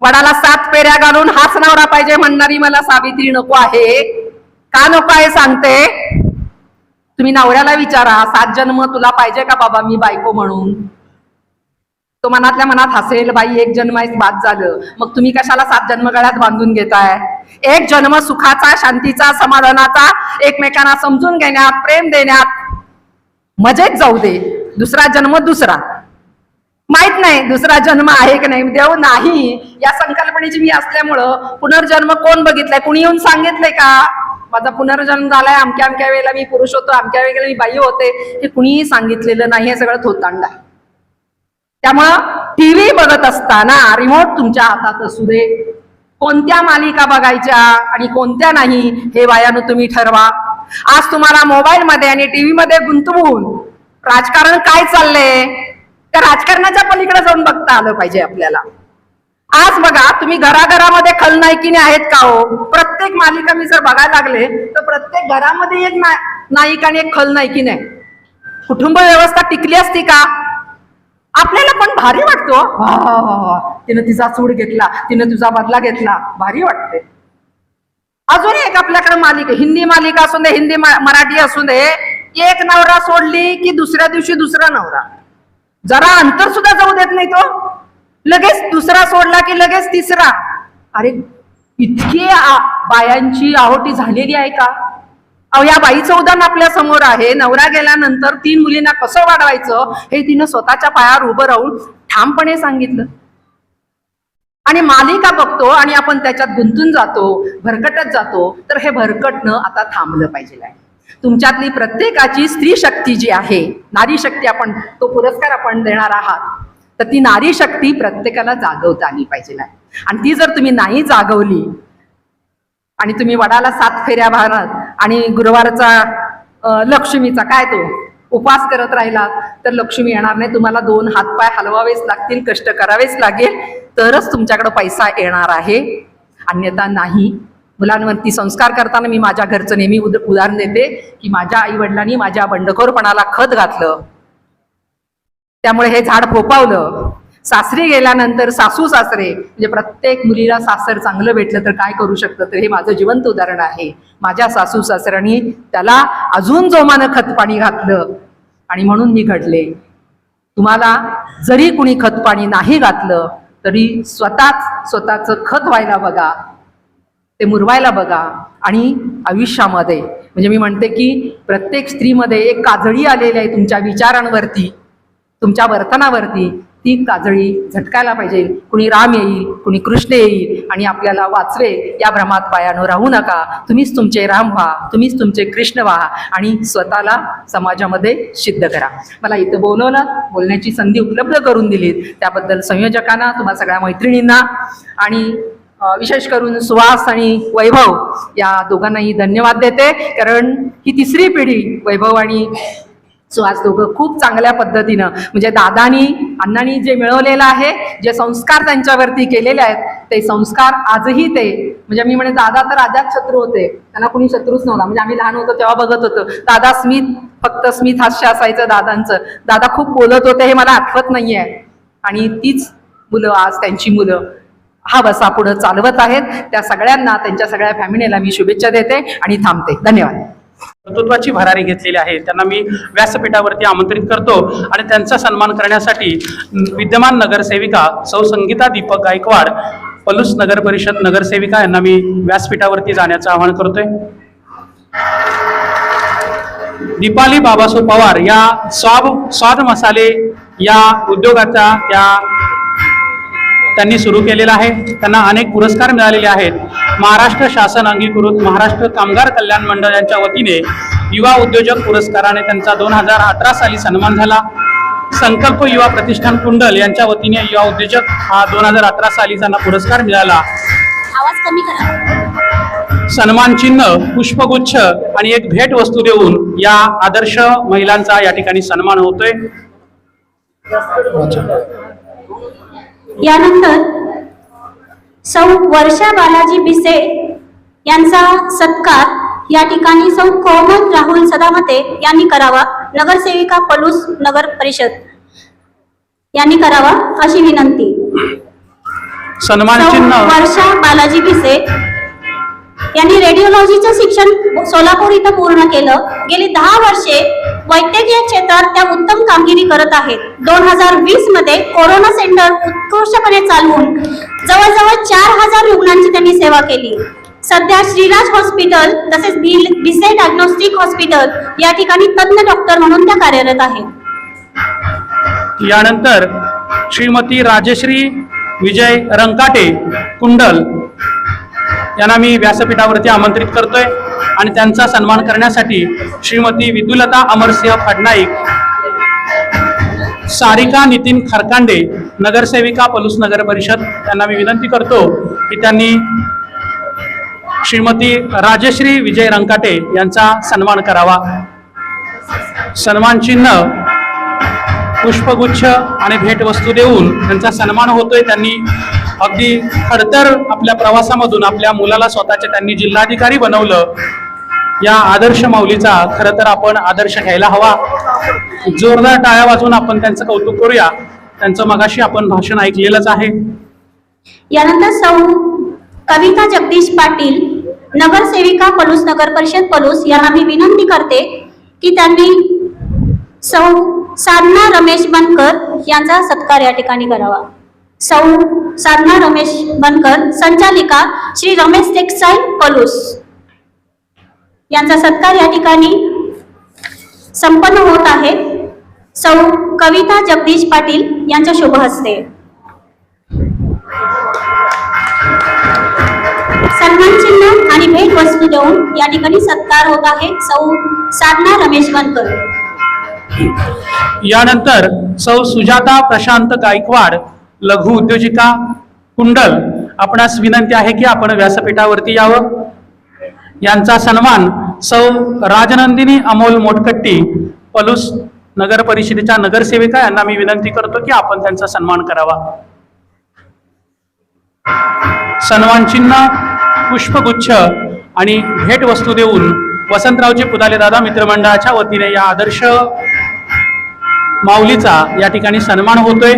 वडाला 7 फेऱ्या घालून हाच नवरा पाहिजे म्हणणारी मला सावित्री नको आहे. का नको आहे सांगते. तुम्ही नवऱ्याला विचारा 7 जन्म तुला पाहिजे का बाबा मी बायको म्हणून. तो मनातल्या मनात हसेल, बाई 1 जन्म आहे बाद झालं. मग तुम्ही कशाला 7 जन्म गळ्यात बांधून घेताय. 1 जन्म सुखाचा, शांतीचा, समाधानाचा, एकमेकांना समजून घेण्यात, प्रेम देण्यात मजेत जाऊ दे. दुसरा जन्म दुसरा माहित नाही, दुसरा जन्म आहे की नाही, देव नाही या संकल्पनेची मी असल्यामुळं पुनर्जन्म कोण बघितलाय, कुणी येऊन सांगितलंय का माझा पुनर्जन्म झालाय, अमक्या अमक्या वेळेला मी पुरुष होतो, अमक्या वेळेला मी बाई होते, हे कुणीही सांगितलेलं नाही. हे सगळं थोतांडा. त्यामुळं टीव्ही बघत असताना रिमोट तुमच्या हातात असू दे. कोणत्या मालिका बघायच्या आणि कोणत्या नाही हे बायानं तुम्ही ठरवा. आज तुम्हाला मोबाईल मध्ये आणि टीव्ही मध्ये गुंतवून राजकारण काय चाललंय त्या राजकारणाच्या पलीकडे जाऊन बघता आलं पाहिजे आपल्याला. आज बघा तुम्ही घराघरामध्ये खलनायकीने आहेत का हो. प्रत्येक मालिका मी जर बघायला लागले तर प्रत्येक घरामध्ये एक नायिका आणि एक खलनायकीने आहे. कुटुंब व्यवस्था टिकली असती का. आपल्याला पण भारी वाटतो, तिनं तिचा सूड घेतला, तिनं तुझा बदला घेतला, भारी वाटते. अजून एक आपल्याकडे मालिका, हिंदी मालिका असू दे, हिंदी मराठी असू दे, एक नवरा सोडली की दुसऱ्या दिवशी दुसरा नवरा. जरा अंतर सुद्धा जाऊ देत नाही तो. लगेच दुसरा सोडला की लगेच तिसरा. अरे इतकी बायांची आहोटी झालेली आहे का. अहो या बाईचं उदाहरण आपल्या समोर आहे. नवरा गेल्यानंतर 3 मुलींना कसं वाढवायचं हे तिनं स्वतःच्या पायावर उभं राहून ठामपणे सांगितलं. आणि मालिका बघतो आणि आपण त्याच्यात गुंतून जातो, भरकटत जातो, तर हे भरकटणं आता थांबलं पाहिजे आहे. तुमच्यातली प्रत्येकाची स्त्री शक्ती जी आहे, नारी शक्ती, आपण तो पुरस्कार आपण देणार आहात, तर ती नारी शक्ती प्रत्येकाला जागवता आली पाहिजे आहे. आणि ती जर तुम्ही नाही जागवली आणि तुम्ही वडाला 7 फेऱ्या मारत आणि गुरुवारचा लक्ष्मीचा काय तो उपवास करत राहिला तर लक्ष्मी येणार नाही. तुम्हाला 2 हातपाय हलवावेच लागतील, कष्ट करावेच लागेल, तरच तुमच्याकडे पैसा येणार आहे, अन्यथा नाही. मुलांवरती संस्कार करताना मी माझ्या घरचं नेहमी उदाहरण देते की माझ्या आई वडिलांनी माझ्या बंडखोरपणाला खत घातलं, त्यामुळे हे झाड फोपावलं. सासरी गेल्यानंतर सासू सासरे म्हणजे प्रत्येक मुलीला सासर चांगलं भेटलं तर काय करू शकतं, तर हे माझं जिवंत उदाहरण आहे. माझ्या सासू सासऱ्यांनी त्याला अजून जोमानं खतपाणी घातलं आणि म्हणून मी घडले. तुम्हाला जरी कुणी खतपाणी नाही घातलं तरी स्वतःचं खत व्हायला बघा, ते मुरवायला बघा. आणि आयुष्यामध्ये म्हणजे मी म्हणते की प्रत्येक स्त्रीमध्ये एक काजळी आलेली आहे तुमच्या विचारांवरती, तुमच्या वर्तनावरती. ती काजळी झटकायला पाहिजे. कुणी राम येईल, कुणी कृष्ण येईल आणि आपल्याला वाचवे, या भ्रमात पायानं राहू नका. तुम्हीच तुमचे राम व्हा, तुम्हीच तुमचे कृष्ण व्हा आणि स्वतःला समाजामध्ये सिद्ध करा. मला इथं बोलवलं, बोलण्याची संधी उपलब्ध करून दिली, त्याबद्दल संयोजकांना, तुम्हा सगळ्या मैत्रिणींना आणि विशेष करून सुहास आणि वैभव या दोघांनाही धन्यवाद देते. कारण ही तिसरी पिढी, वैभव आणि सुहास दोघं खूप चांगल्या पद्धतीनं म्हणजे दादानी अण्णांनी जे मिळवलेलं आहे, जे संस्कार त्यांच्यावरती केलेले आहेत, ते संस्कार आजही ते म्हणजे मी म्हणे दादा तर आजाद शत्रू होते, त्यांना कुणी शत्रूच नव्हता. म्हणजे आम्ही लहान होतो तेव्हा बघत होतो दादा स्मित, फक्त स्मित हास्य असायचं दादांचं. दादा खूप बोलत होते हे मला आठवत नाहीये. आणि तीच मुलं आज त्यांची मुलं हा वसा पुढं चालवत आहेत. त्या सगळ्यांना, त्यांच्या सगळ्या फॅमिलीला मी शुभेच्छा देते आणि थांबते. धन्यवाद. कर्तृत्वाची भरारी घेतलेली आहे त्यांना मी व्यासपीठावरती आमंत्रित करतो आणि त्यांचा सन्मान करण्यासाठी विद्यमान नगरसेविका सौ संगीता दीपक गायकवाड, पलूस नगर परिषद नगरसेविका यांना मी व्यासपीठावरती जाण्याचं आवाहन करतोय. दीपाली बाबासो पवार या स्वाद मसाले या उद्योगाचा त्यांनी सुरू केलेला आहे. त्यांना अनेक पुरस्कार मिळालेले आहेत. महाराष्ट्र शासन अंगीकृत महाराष्ट्र कामगार कल्याण मंडळ यांच्या वतीने युवा उद्योजक पुरस्काराने त्यांचा 2018 साली सन्मान झाला. संकल्प युवा प्रतिष्ठान कुंडल यांच्या वतीने युवा उद्योजक हा 2018 साली त्यांना पुरस्कार मिळाला. आवाज कमी करा. सन्मान चिन्ह, पुष्पगुच्छ आणि एक भेट वस्तू देऊन या आदर्श महिलांचा या ठिकाणी सन्मान होतोय. यानंतर सौ वर्षा बालाजी बिसे यांचा सत्कार या ठिकाणी सौ कोमल राहुल सदामते यांनी करावा. नगरसेविका पलूस नगर परिषद यांनी करावा अशी विनंती. सन्मान चिन्ह वर्षा बालाजी बिसे यांनी रेडिओलॉजीचं शिक्षण सोलापूर इथं पूर्ण केलं. गेली 10 वर्षे वैद्यकीय क्षेत्रात त्या उत्तम कामगिरी करत आहेत. 2020 मध्ये कोरोना सेंटर उत्कृष्टपणे चालवून जवळजवळ 4000 रुग्णांची त्यांनी सेवा केली. सध्या श्रीराज हॉस्पिटल तसेच बिसे डायग्नोस्टिक हॉस्पिटल या ठिकाणी तज्ञ डॉक्टर म्हणून त्या कार्यरत आहेत. यानंतर श्रीमती राजश्री विजय रंकाटे कुंडल यांना मी व्यासपीठावरती आमंत्रित करतोय आणि त्यांचा सन्मान करण्यासाठी श्रीमती विदुलता अमरसिंह फडनाईक, सारिका नितीन खरकांडे, नगरसेविका पलूस नगर परिषद यांना मी विनंती करतो की त्यांनी श्रीमती राजश्री विजय रंकाटे यांचा सन्मान करावा. सन्मान चिन्ह, पुष्पगुच्छ आणि भेटवस्तू देऊन त्यांचा सन्मान होतोय. त्यांनी अगदी खडतर आपल्या प्रवासामधून आपल्या मुलाला स्वतःच्या त्यांनी जिल्हाधिकारी बनवलं. या आदर्श माऊलीचा खरं तर आपण आदर्श घ्यायला हवा. जोरदार टाळ्या वाजवून आपण त्यांचं कौतुक करूया. त्यांचं मगाशी आपण भाषण ऐकलेलंच आहे. यानंतर सौ कविता जगदीश पाटील, नगरसेविका पलूस नगर परिषद पलूस यांना मी विनंती करते की त्यांनी सौ साधना रमेश बनकर यांचा सत्कार या ठिकाणी करावा. सौ साधना रमेश बनकर, संचालिका श्री रमेश टेक्सटाईल पलूस यांचा सत्कार या ठिकाणी संपन्न होत आहे. सौ कविता जगदीश पाटील यांच्या शुभ हस्ते सन्मान चिन्ह आणि भेट वस्तू देऊन या ठिकाणी सत्कार होत आहे. सौ साधना रमेश बनकर. यानंतर सौ सुजाता प्रशांत गायकवाड लघु उद्योजिका कुंडल, आपणास विनंती आहे की आपण व्यासपीठावरती यावं. यांचा सन्मान सौ राजनंदिनी अमोल मोटकट्टी पलूस नगर परिषदेच्या नगरसेविका यांना मी विनंती करतो की आपण त्यांचा सन्मान करावा. सन्मान चिन्ह, पुष्पगुच्छ आणि भेटवस्तू देऊन वसंतरावजी पुदाले दादा मित्रमंडळाच्या वतीने या आदर्श माऊलीचा या ठिकाणी सन्मान होतोय.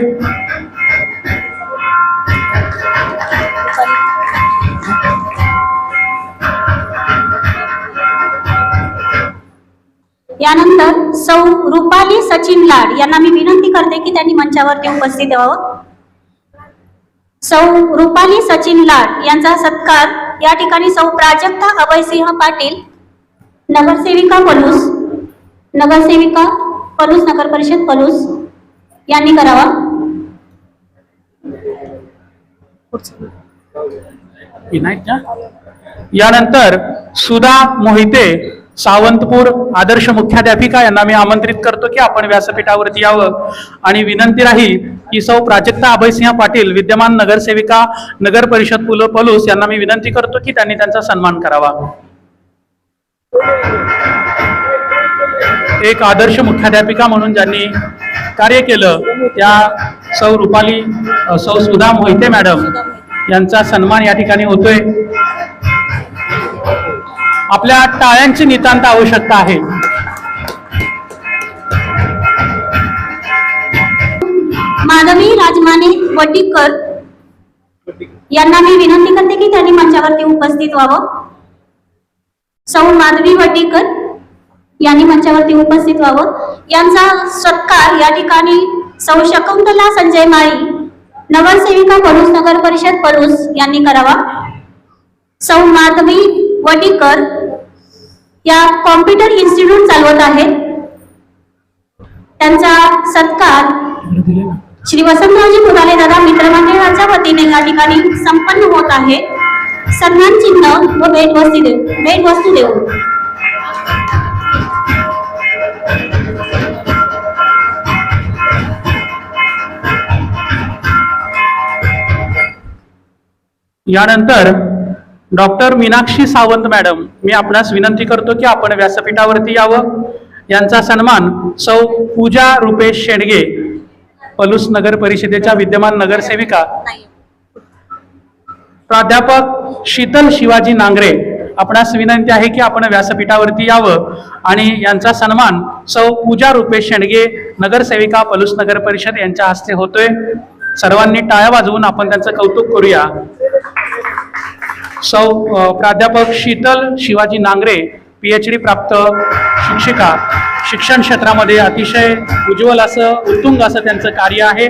यानंतर सौ रुपाली सचिन लाड यांना मी विनंती करते की त्यांनी मंचावरती उपस्थित व्हावं. सौ रुपाली सचिन लाड यांचा सत्कार या ठिकाणी सौ प्राजक्ता अभयसिंह पाटील नगरसेविका पलूस नगर परिषद पलूस यांनी करावा. यानंतर सुधा मोहिते सावंतपूर आदर्श मुख्याध्यापिका यांना मी आमंत्रित करतो की आपण व्यासपीठावरती यावं आणि विनंती राहील की सौ प्राजक्ता अभयसिंह पाटील विद्यमान नगरसेविका नगर परिषद पलूस यांना मी विनंती करतो की त्यांनी त्यांचा सन्मान करावा. एक आदर्श मुख्याध्यापिका म्हणून ज्यांनी कार्य केलं त्या सौ सुधा मोहिते मॅडम यांचा सन्मान या ठिकाणी होतोय. आपल्या टाळ्यांची नितांत आवश्यकता आहे. माधवी राजमाने वटीकर यांना मी विनंती करते की त्यांनी मंचावरती उपस्थित व्हावं. सौ माधवी वटीकर यांनी मंचावरती उपस्थित व्हावं. यांचा सत्कार या ठिकाणी सौ शकुंतला संजय माळी नगरसेविका पलूस नगर परिषद पलूस यांनी करावा. सौ माधवी वटीकर या कॉम्प्युटर इन्स्टिट्यूट चालवत आहेत. त्यांचा सत्कार श्री वसंतरावजी पुदाले दादा मित्रमंडळाच्या वतीने या ठिकाणी संपन्न होत आहे. सन्मान चिन्ह व भेटवस्तू देऊन यानंतर डॉक्टर मीनाक्षी सावंत मॅडम, मी आपणास विनंती करतो की आपण व्यासपीठावरती यावं. यांचा सन्मान सौ पूजा रुपेश शेंडगे पलूस नगर परिषदेच्या विद्यमान नगरसेविका प्राध्यापक शीतल शिवाजी नांगरे, आपणास विनंती आहे की आपण व्यासपीठावरती यावं आणि यांचा सन्मान सौ पूजा रुपेश शेंडगे नगरसेविका पलूस नगर परिषद यांच्या हस्ते होतोय. सर्वांनी टाळ्या वाजवून आपण त्यांचं कौतुक करूया. सौ प्राध्यापक शीतल शिवाजी नांगरे PhD प्राप्त शिक्षिका, शिक्षण क्षेत्रामध्ये अतिशय उज्ज्वल असं उत्तुंग असं त्यांचं कार्य आहे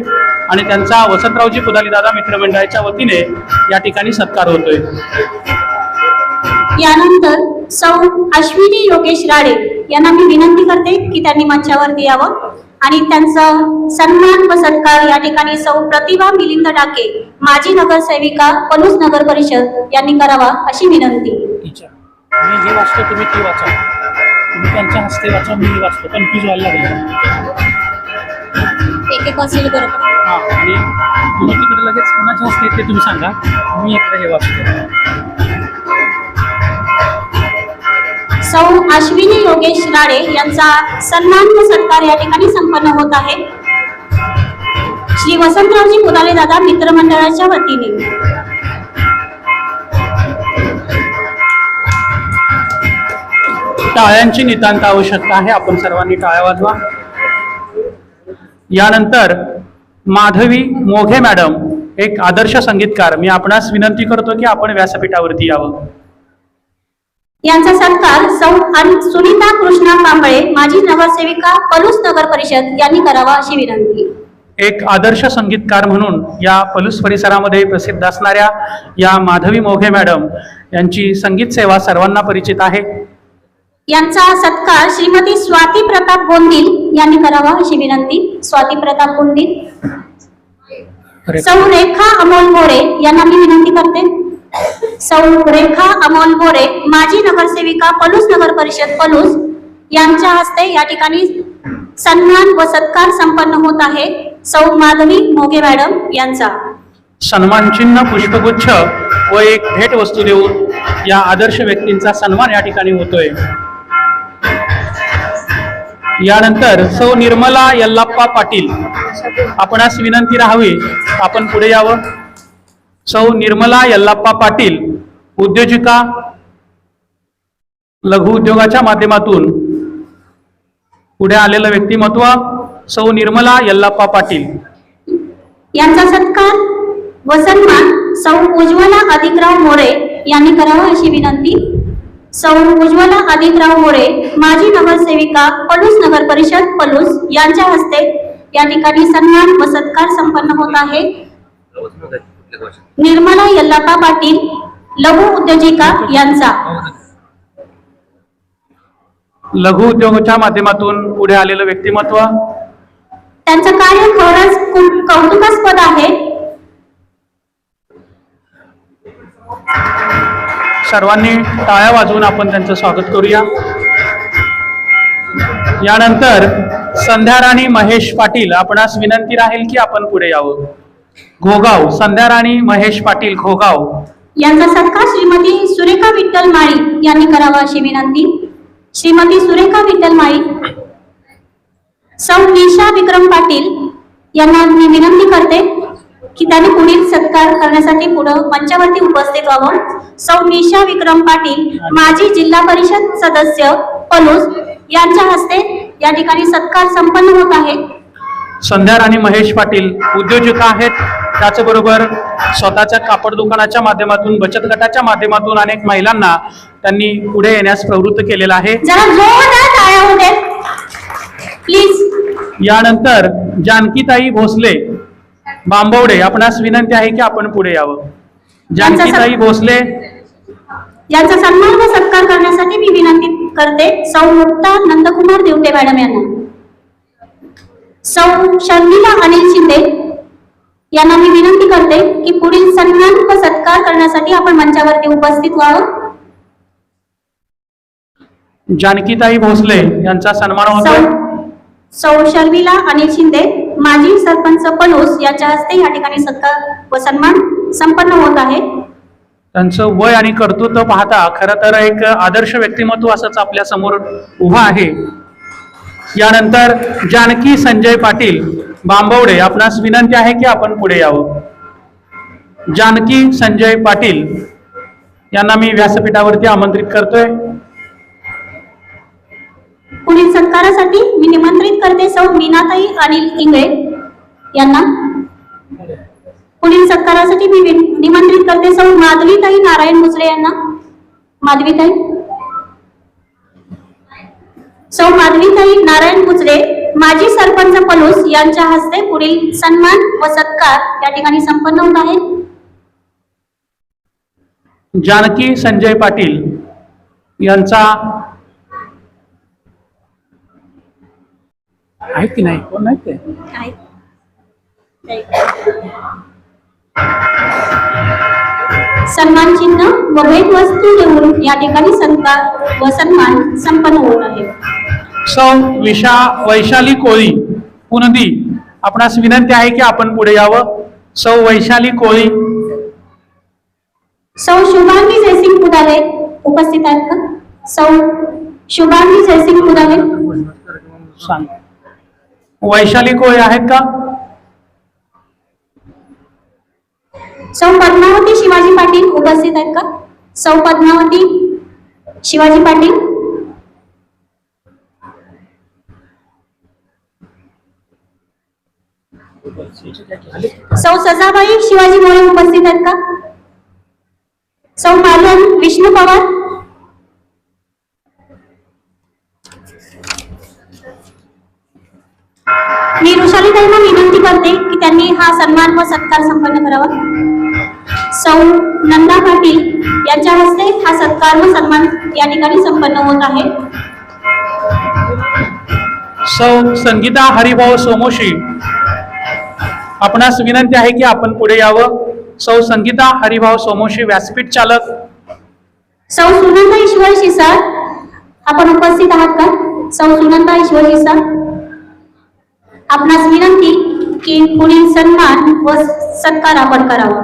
आणि त्यांचा वसंतरावजी पुदाले दादा मित्रमंडळाच्या वतीने या ठिकाणी सत्कार होतोय. यानंतर सौ अश्विनी योगेश राडे यांना मी विनंती करते की त्यांनी मंचावरती यावं आणि त्यांचा सन्मान व सत्कार या ठिकाणी सौ प्रतिभा मिलिंद टाके माजी नगरसेविका पलूस नगर परिषद यांनी करावा अशी विनंती. मी जे वाचतो तुम्ही ते वाचा, तुम्ही त्यांच्या हस्ते वाचा, मी वाचतो, कन्फ्यूज व्हायला लागेल. एक असेल बरोबर. हां, आणि तुम्ही तिकडे लगेच कोणाच्या हस्ते ते तुम्ही सांगा, मी इकडे हे वाचतो. सौ अश्विनी योगेश राडे यांचा सन्मान व सत्कार या ठिकाणी संपन्न होत आहे. श्री वसंतरावजी पुदाले दादा मित्रमंडळाच्या वतीने. टाळ्यांची नितांत आवश्यकता आहे, आपण सर्वांनी टाळ्या वाजवा. यानंतर माधवी मोघे मॅडम, एक आदर्श संगीतकार, मी आपणास विनंती करतो की आपण व्यासपीठावरती यावं. यांचा सत्कार सौ सुनीता कृष्णा कांबळे माजी नगरसेविका पलूस नगर परिषद यांनी करावा अशी विनंती. एक आदर्श संगीतकार म्हणून या पलूस परिसरामध्ये प्रसिद्ध असणाऱ्या या माधवी मोघे मॅडम यांची संगीत सेवा सर्वांना परिचित आहे. यांचा सत्कार श्रीमती स्वाती प्रताप गोंदील यांनी करावा अशी विनंती. स्वाती प्रताप गोंदील. सौ रेखा अमोल मोरे यांना मी विनंती करते. सौ रेखा अमोल मोरे माजी नगरसेविका पलूस नगर परिषद पलूस यांच्या हस्ते या ठिकाणी सन्मान व सत्कार संपन्न होत आहे. सौ माधवी मोगे मॅडम यांचा. सन्मान चिन्ह, पुष्पगुच्छ व एक भेटवस्तू देऊन या आदर्श व्यक्तींचा सन्मान या ठिकाणी होतोय. यानंतर सौ निर्मला यल्लाप्पा पाटील, आपणास विनंती राहावी आपण पुढे यावं. सौ निर्मला यल्लाप्पा पाटील, उद्योजिका, लघु उद्योगाच्या माध्यमातून पुढे आलेलं व्यक्तिमत्व सौ निर्मला यल्लाप्पा पाटील यांचा सत्कार व सन्मान सौ उज्ज्वला अधिकराव मोरे यांनी करावा अशी विनंती. सौ उज्ज्वला अधिकराव मोरे माजी नगरसेविका पलूस नगर परिषद पलूस यांच्या हस्ते या ठिकाणी सन्मान व सत्कार संपन्न होत आहे. निर्मला यल्लाप्पा पाटील लघु उद्योजिका यांचा. लघु उद्योगाच्या माध्यमातून पुढे आलेलं व्यक्तिमत्व त्यांचं कार्य खरंच खूप कौतुकास्पद आहे. सर्वांनी टाळ्या वाजवून आपण त्यांचं स्वागत करूया. यानंतर संध्याराणी महेश पाटील, आपणास विनंती राहील की आपण पुढे यावं. घोगाव, संध्याराणी महेश पाटील घोगाव यांचा सत्कार श्रीमती सुरेखा विठ्ठल माळी यांनी करावा अशी विनंती. श्रीमती सुरेखा विठ्ठल माळी. सौ निशा विक्रम पाटील यांना मी विनंती करते की त्यांनी पुढील सत्कार करण्यासाठी पुढे मंचावरती उपस्थित व्हावं. सौ निशा विक्रम पाटील माजी जिल्हा परिषद सदस्य पलूस यांच्या हस्ते या ठिकाणी सत्कार संपन्न होत आहे. संध्याराणी महेश पाटील उद्योजिका आहेत. त्याचबरोबर स्वतःच्या कापड दुकानाच्या माध्यमातून, बचत गटाच्या माध्यमातून अनेक महिलांना त्यांनी पुढे येण्यास प्रवृत्त केलेलं आहे. जरा जोरदार टाळ्या होऊ दे प्लीज. यानंतर जानकीताई भोसले बांबवडे, आपणास विनंती आहे की आपण पुढे यावं. जानकीताई भोसले यांचा सन्मान व सत्कार करण्यासाठी मी विनंती करते सौ मुक्ता नंदकुमार देवटे मॅडम यांना. सौ शर्मिला अनिल शिंदे यांना मी विनंती करते की पुढील सन्मान व सत्कार करण्यासाठी आपण मंचावरती उपस्थित व्हावं. जानकीताई भोसले यांचा सन्मान होतोय. सौ शर्मिला अनिल शिंदे माजी सरपंच पलूस यांच्या हस्ते या ठिकाणी सत्कार व सन्मान संपन्न होत आहे. त्यांचं वय आणि कर्तृत्व पाहता खरं तर एक आदर्श व्यक्तिमत्व असंच आपल्या समोर उभं आहे. यानंतर जानकी संजय पाटील बांबवडे, आपणास विनंती आहे की आपण पुढे यावं. जानकी संजय पाटील यांना मी व्यासपीठावरती आमंत्रित करतोय. पुढील सत्कारासाठी मी निमंत्रित करते सौ मीनाताई अनिल इंगळे यांना. पुढील सत्कारासाठी मी निमंत्रित करते सौ माधवीताई नारायण मुसळे यांना. माधवीताई. सौ माधवीताई नारायण मुसळे माजी सरपंच पलूस यांच्या हस्ते पुढील सन्मान व सत्कार या ठिकाणी संपन्न होत आहे. जानकी संजय पाटील यांचा आहे की नाही, कोण नाही ते सन्मान चिन्ह व भेटवस्तू देऊन या ठिकाणी सत्कार व सन्मान संपन्न होत आहे. सौ वैशाली कोळी पुनदी, आपणास विनंती आहे की आपण पुढे यावं. सौ वैशाली कोळी. सौ शुभांगी जयसिंग पुदाले उपस्थित आहेत का? सौ शुभांगी जयसिंग पुदाले. सांग. वैशाली कोळी आहेत का? सौ पद्मावती शिवाजी पाटील उपस्थित आहेत का? सौ पद्मावती शिवाजी पाटील. सौ सजाबाई शिवाजी मोरे उपस्थित आहेत का? सौ मालन विष्णू पवार. मी ऋषालीताईंना विनंती करते की त्यांनी हा सन्मान व सत्कार संपन्न करावा. सौ नंदा पाटील यांच्या हस्ते हा सत्कार व सन्मान या ठिकाणी संपन्न होत आहे. सौ संगीता हरिभाऊ सोमोशी आपणास विनंती आहे की आपण पुढे यावं. सौ संगीता हरिभाऊ सोमोशी व्यासपीठ चालक. सौ सुनंदा ईश्वर शिसाळ आपण उपस्थित आहात का? सौ सुनंदा ईश्वर शिसाळ आपणास विनंती की पुढील सन्मान व सत्कार आपण करावा.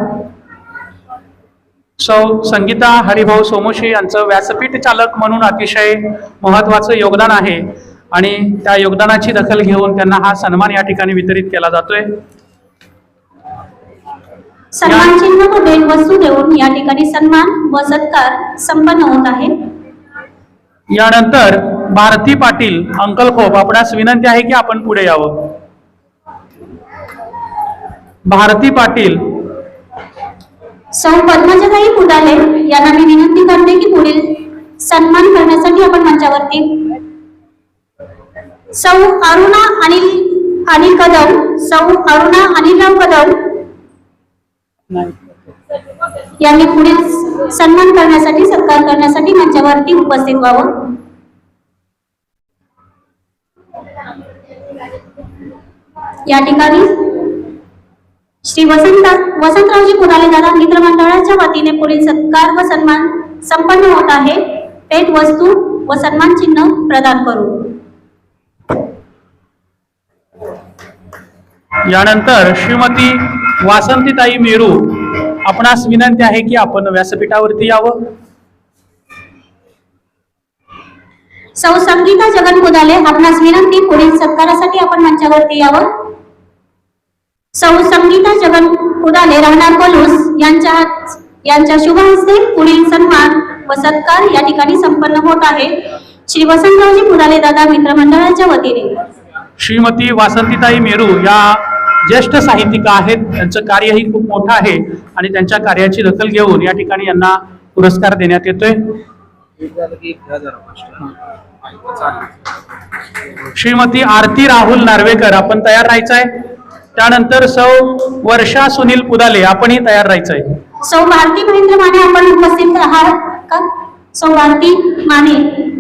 सौ संगीता हरिभाऊ सोमोशी यांचं व्यासपीठ चालक म्हणून अतिशय महत्वाचं योगदान आहे आणि त्या योगदानाची दखल घेऊन त्यांना हा सन्मान या ठिकाणी वितरित केला जातोय. सन्मान चिन्ह व भेट वस्तू देऊन या ठिकाणी सन्मान व सत्कार संपन्न होत आहे. यानंतर भारती पाटील अंकलखोप आपणास विनंती आहे की आपण पुढे यावं. भारती पाटील. सौ पद्मजाताई पुदाले यांना मी विनंती करते की पुढील सन्मान करण्यासाठी आपण मंचावरती. सौ अरुणा अनिल कदम. सौ अरुणा अनिलराव कदम यांनी पुढील सन्मान करण्यासाठी सत्कार करण्यासाठी मंचावरती उपस्थित व्हावं. या ठिकाणी श्री वसंतरावजी पुदाले दादा मित्रमंडळाच्या वतीने पुढील सत्कार व सन्मान संपन्न होत आहे. भेट वस्तू व सन्मान चिन्ह प्रदान करू. यानंतर श्रीमती वासंतीताई मेरू आपणास विनंती आहे की आपण व्यासपीठावरती यावं. सौ संगीता जगन पुदाले आपणास विनंती पुढील सत्कारासाठी आपण मंचावरती यावं. सौ संगीता जगन पुदाले राहणार पलूस यांच्या शुभ हस्ते पुढील सन्मान व सत्कार या ठिकाणी संपन्न होत आहे. श्री वसंतरावजी पुदाले दादा मित्रमंडळाच्या वतीने. श्रीमती वासंतीताई मेरू या ज्येष्ठ साहित्यिका आहेत. त्यांचं कार्यही खूप मोठं आहे आणि त्यांच्या कार्याची दखल घेऊन या ठिकाणी यांना पुरस्कार देण्यात येतोय. श्रीमती आरती राहुल नार्वेकर आपण तयार राहायचं आहे. त्यानंतर सौ वर्षा सुनील पुदाले आपणही तयार राहायचं आहे. सौ भारती महेंद्र माने आपण उपस्थित आहात का? सौ भारती माने.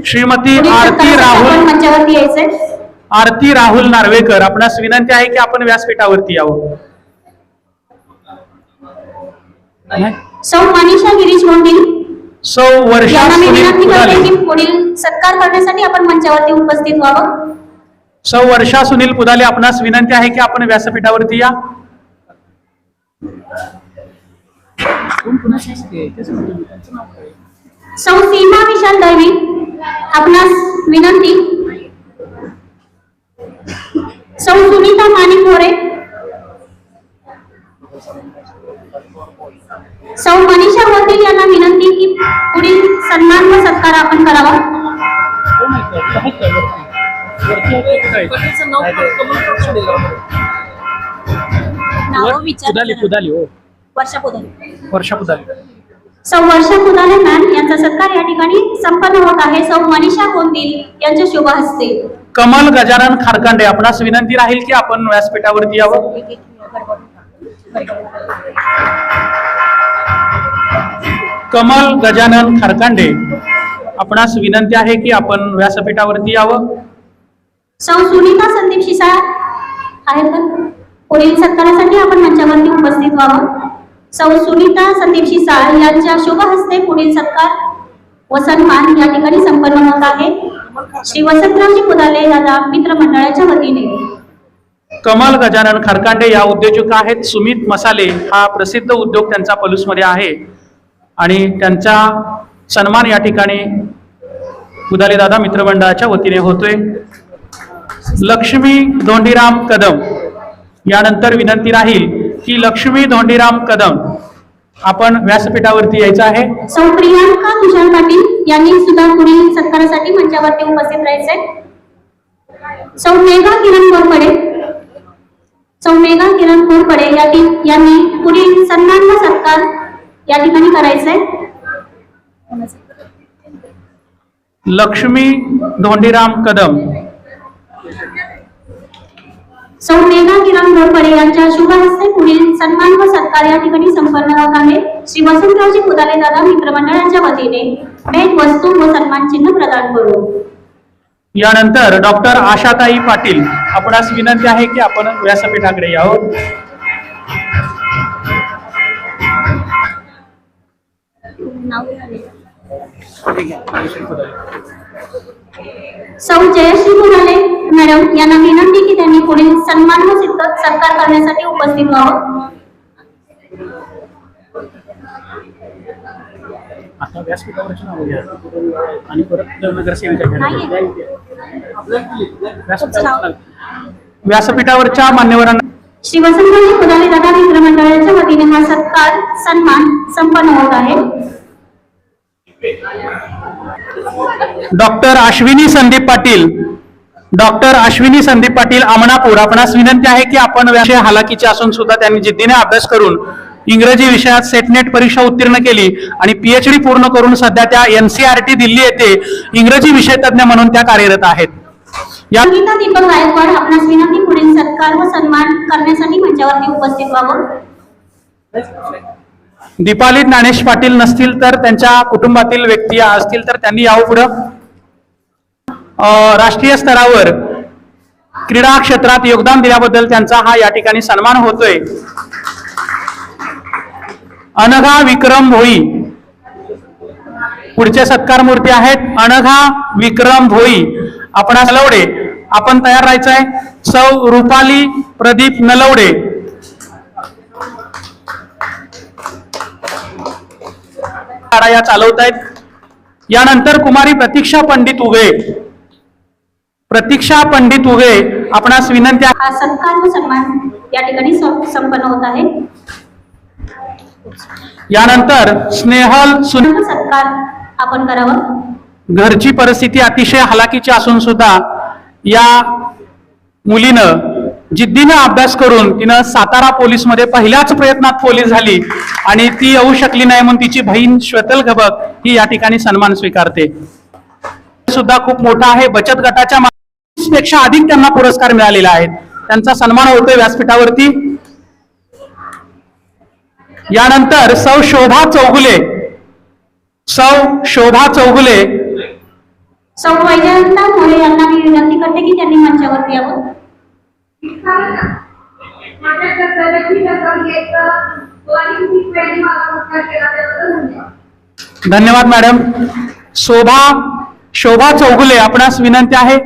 श्रीमती पुढील आरती सत्कारासाठी आपण राहुल मंचावरती यायचंय. आरती राहुल नार्वेकर आपणास विनंती आहे की आपण व्यासपीठावरती यावं. सौ मनीषा गिरीश मोंडी सौ वर्षा यांना मी सुनील विनंती पुदाले. करते की पुढील सत्कार करण्यासाठी आपण मंचावरती उपस्थित व्हावं. सौ वर्षा सुनील पुदाले आपणास विनंती आहे की आपण व्यासपीठावरती या. सौ सीमा विशाल दैवी आपणास विनंती. सौ सुनीता माणिक मोरे. सौ मनीषा वकील यांना विनंती की पुढील सन्मान व सत्कार आपण करावा. वर्षा पुदाले. सौ वर्षा पुदाले मॅम यांचा सत्कार या ठिकाणी संपन्न होत आहे. सौ मनीषा कोंदील यांच्या शुभ हस्ते. कमल गजानन खारकांडे आपणास विनंती राहील की आपण व्यासपीठावरती यावं. कमल गजानन खारकांडे आपणास विनंती आहे की आपण व्यासपीठावरती यावं. सौ सुनीता संदीप शिसाळ आहेत का? पुढील सत्कारासाठी आपण मंचावरती उपस्थित व्हावं. सौ सुनीता संदीप शिसाळ यांच्या शुभ हस्ते पुढील सत्कार व सन्मान या ठिकाणी संपन्न होत आहे. श्री वसंतरावजी पुदाले दादा मित्रमंडळाच्या वतीने. कमल गजानन खारकांडे या उद्योजक आहेत. सुमित मसाले हा प्रसिद्ध उद्योग त्यांचा पलूसमध्ये आहे आणि त्यांचा सन्मान या ठिकाणी पुदाले दादा मित्रमंडळाच्या वतीने होतोय. लक्ष्मी धोंडीराम कदम यानंतर विनंती राहील की लक्ष्मी धोंडीराम कदम आपण व्यासपीठावरती यायचं आहे. सौ प्रियांका तुषार पाटील यांनी सुद्धा पुढील सत्कारासाठी मंचावरती उपस्थित राहायचंय. सौ मेघा किरण घोरपडे. सौ मेघा किरण घोरपडे यांनी पुढील सन्मान व सत्कार या ठिकाणी करायचंय. लक्ष्मी धोंडीराम कदम. सौ मेघा किरण घोरपडे यांच्या शुभ हस्ते पुढील सन्मान व सत्कार या ठिकाणी संपन्न होत आहे. श्री वसंतरावजी पुदाले दादा मित्रमंडळाच्या वतीने भेट वस्तू व सन्मान चिन्ह प्रदान करू. यानंतर डॉक्टर आशाताई पाटील, आपणास विनंती आहे की आपण व्यासपीठाकडे यावं. सौ जयश्री मुराले मॅडम यांना विनंती की त्यांनी पुढील सन्मान व सत्कार करण्यासाठी उपस्थित व्हावं. आता व्यासपीठावरची नावं घ्या आणि परत नगरसेविका घ्या. व्यासपीठावरच्या मान्यवरांना श्री वसंतरावजी पुदाले दादा मित्रमंडळाच्या वतीने हा सत्कार सन्मान संपन्न होत आहे. डॉक्टर अश्विनी संदीप पाटील, डॉक्टर अश्विनी संदीप पाटील आमणापूर, आपणास विनंती आहे की आपण विषय हालाकीचे असून सुद्धा त्यांनी जिद्दीने अभ्यास करून इंग्रजी विषयात सेटनेट परीक्षा उत्तीर्ण केली आणि PhD पूर्ण करून सध्या त्या NCERT दिल्ली येथे इंग्रजी विषय तज्ञ म्हणून त्या कार्यरत आहेत. या संगीता दीपक गायकवाड आपणास विनंती पुढील सत्कार व सन्मान करण्यासाठी मंचावरती उपस्थित व्हावं. दीपाली ज्ञानेश पाटील नसतील तर त्यांच्या कुटुंबातील व्यक्ती असतील तर त्यांनी यावं पुढं. राष्ट्रीय स्तरावर क्रीडा क्षेत्रात योगदान दिल्याबद्दल त्यांचा हा या ठिकाणी सन्मान होतोय. अनघा विक्रम भोई, पुढचे सत्कार मूर्ती आहेत अनघा विक्रम भोई, आपणास नलवडे, आपण तयार राहायचं आहे. सौ रुपाली प्रदीप नलवडे, या चालवतायत. यानंतर कुमारी प्रतीक्षा पंडित उगे, प्रतीक्षा पंडित उगे, आपणास विनंती आहे. हा सत्कार व सन्मान या ठिकाणी संपन्न होत आहे. यानंतर स्नेहल सुनील, सत्कार आपण करावा. घरची परिस्थिती अतिशय हलाखीची असून सुद्धा या मुलीनं जिद्दीनं अभ्यास करून तिनं सातारा पोलीस मध्ये पहिल्याच प्रयत्नात पोलीस झाली आणि ती येऊ शकली नाही म्हणून तिची बहीण श्वेतल घबक ही या ठिकाणी सन्मान स्वीकारते. सुद्धा खूप मोठा आहे. बचत गटाच्या पेक्षा अधिक त्यांना पुरस्कार मिळालेले आहेत. त्यांचा सन्मान होतोय व्यासपीठावरती. यानंतर सौ शोभा चौगुले, सौ शोभा चौगुले, सौ वैजयंता मोरे यांना मी विनंती करते की त्यांनी मंचावरती यावं. धन्यवाद मॅडम. शोभा चौगुले, आपणास विनंती आहे.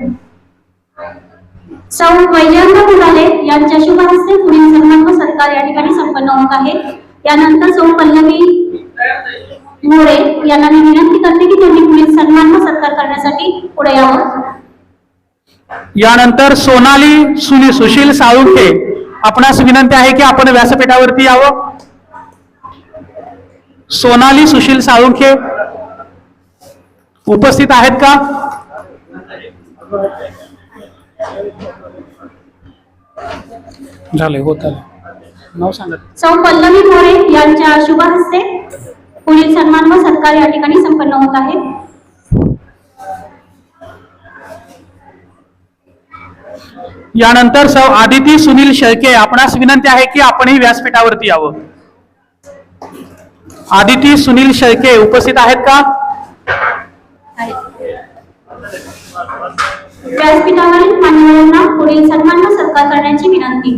सौ वैजयंता मुराले यांच्या शुभ हस्ते पुढील सन्मान व सत्कार या ठिकाणी संपन्न होत आहे. यानंतर सौ पल्लवी मोरे यांना मी विनंती करते की त्यांनी पुढील सन्मान व सत्कार करण्यासाठी पुढे यावं. यानंतर सोनाली सुशील साळुंखे, आपणास विनंती आहे की आपण व्यासपीठावरती यावं. सोनाली सुशील साळुंखे उपस्थित आहेत का? झाले होत नाव सांगत. सौ पल्लवी मोरे यांच्या शुभ हस्ते पुढील सन्मान व सत्कार या ठिकाणी संपन्न होत आहे. यानंतर सौ आदिती सुनील शेळके, आपणास विनंती आहे की आपणही व्यासपीठावरती यावं. आदिती सुनील शेळके उपस्थित आहेत का? व्यासपीठावरील मान्यवरांना पुढील सन्मान व सत्कार करण्याची विनंती.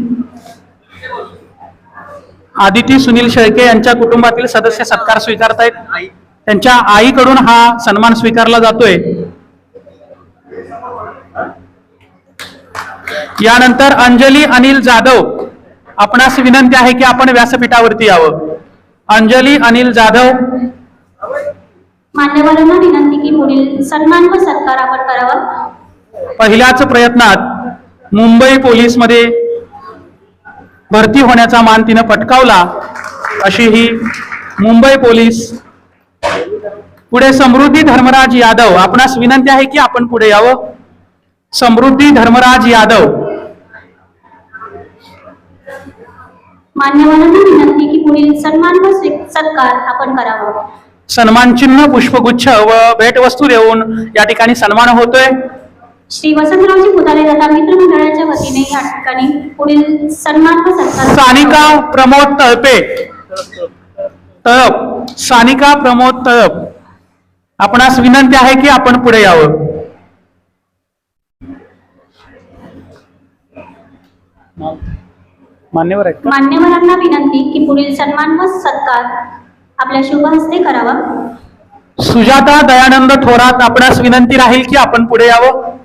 आदिती सुनील शेळके यांच्या कुटुंबातील सदस्य सत्कार स्वीकारतायत. त्यांच्या आईकडून हा सन्मान स्वीकारला जातोय. यानंतर अंजली अनिल जाधव, आपणास विनंती आहे की आपण व्यासपीठावरती यावं. अंजली अनिल जाधव, मान्यवरांना विनंती की पुढील सन्मान व सत्कार आपण करावा. पहिल्याच प्रयत्नात मुंबई पोलीस मध्ये भरती होण्याचा मान तिनं पटकावला. अशी ही मुंबई पोलीस. पुढे समृद्धी धर्मराज यादव, आपणास विनंती आहे की आपण पुढे यावं. समृद्धी धर्मराज यादव, मान्यवरांना विनंती की पुढील सन्मान व सत्कार आपण करावा. सन्मान चिन्ह, पुष्पगुच्छ व भेटवस्तू देऊन या ठिकाणी सन्मान होतोय. श्री वसंतरावजी पुदाले दादा मित्रमंडळाच्या वतीने या ठिकाणी पुढील सन्मान व सत्कार. सानिका प्रमोद तळपे, तळप, सानिका प्रमोद तळप, आपणास विनंती आहे की आपण पुढे यावं. मान्यवर आहेत का? मान्यवरांना विनंती की पुढील सन्मान व सत्कार आपल्या शुभ हस्ते करावा. सुजाता दयानंद थोरात, आपणास विनंती राहील की आपण पुढे यावं.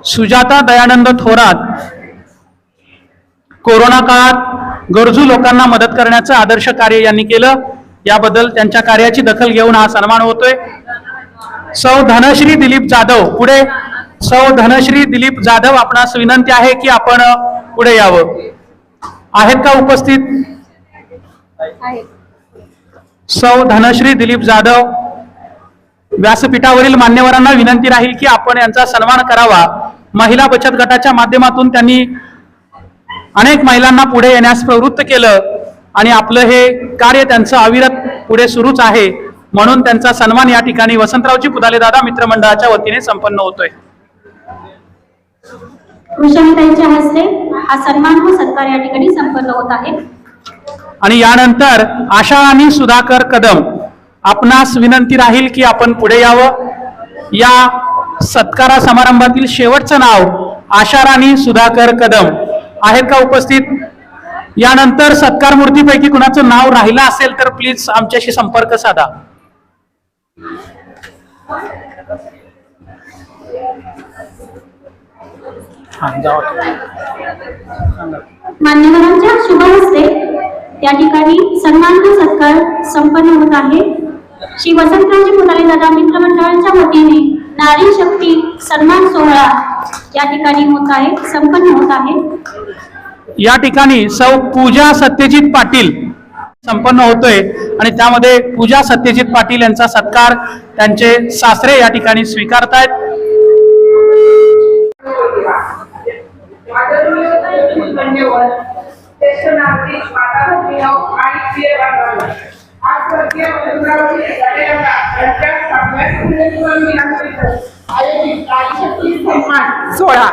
सुजाता दयानंद थोरात कोरोना काळात गरजू लोकांना मदत करण्याचं आदर्श कार्य यांनी केलं. याबद्दल त्यांच्या कार्याची दखल घेऊन हा सन्मान होतोय. सौ धनश्री दिलीप जाधव, पुढे सौ धनश्री दिलीप जाधव, आपणास विनंती आहे की आपण पुढे यावं. आहेत का उपस्थित? सौ धनश्री दिलीप जाधव. व्यासपीठावरील मान्यवरांना विनंती राहील की आपण यांचा सन्मान करावा. महिला बचत गटाच्या माध्यमातून त्यांनी अनेक महिलांना पुढे येण्यास प्रवृत्त केलं आणि आपलं हे कार्य त्यांचं अविरत पुढे सुरूच आहे. म्हणून त्यांचा सन्मान या ठिकाणी वसंतरावजी पुदाले दादा मित्रमंडळाच्या वतीने संपन्न होतोय. कृष्णाताईंच्या हस्ते हा सन्मान व सत्कार या ठिकाणी संपन्न होत आहे. आणि यानंतर आशा आणि सुधाकर कदम, आपणास विनंती राहील की आपण पुढे यावं. या सत्कारा समारंभातील शेवटचं नाव आशा राणी सुधाकर कदम. आहेत का उपस्थित? यानंतर सत्कार मूर्तीपैकी कुणाचं नाव राहिलं असेल तर प्लीज आमच्याशी संपर्क साधा. मान्यवरांच्या शुभ हस्ते या ठिकाणी सन्मान व सत्कार संपन्न होत आहे. श्री वसंतरावजी पुदाले दादा मित्रमंडळाच्या वतीने नारी शक्ती सन्मान सोहळा या ठिकाणी होत आहे, संपन्न होत आहे. या ठिकाणी सौ पूजा सत्यजित पाटील संपन्न होतोय आणि त्यामध्ये पूजा सत्यजित पाटील यांचा सत्कार त्यांचे सासरे या ठिकाणी स्वीकारतायत. सोहळा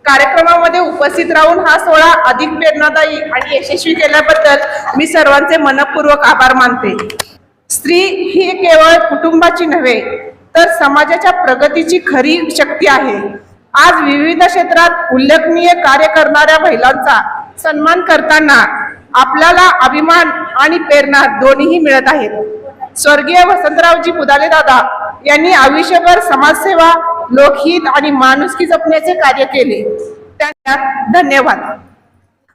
कार्यक्रमामध्ये उपस्थित राहून हा सोहळा अधिक प्रेरणादायी आणि यशस्वी केल्याबद्दल मी सर्वांचे मनपूर्वक आभार मानते. स्त्री ही केवळ कुटुंबाची नव्हे तर समाजाच्या प्रगतीची खरी शक्ती आहे. आज विविध क्षेत्रात उल्लेखनीय कार्य करणाऱ्या महिलांचा सन्मान करताना आपल्याला अभिमान आणि प्रेरणा दोन्हीही मिळत आहेत. स्वर्गीय वसंतरावजी पुदाले दादा यांनी आयुष्यभर समाजसेवा, लोकहित आणि माणुसकी जपण्याचे कार्य केले. त्यांना धन्यवाद.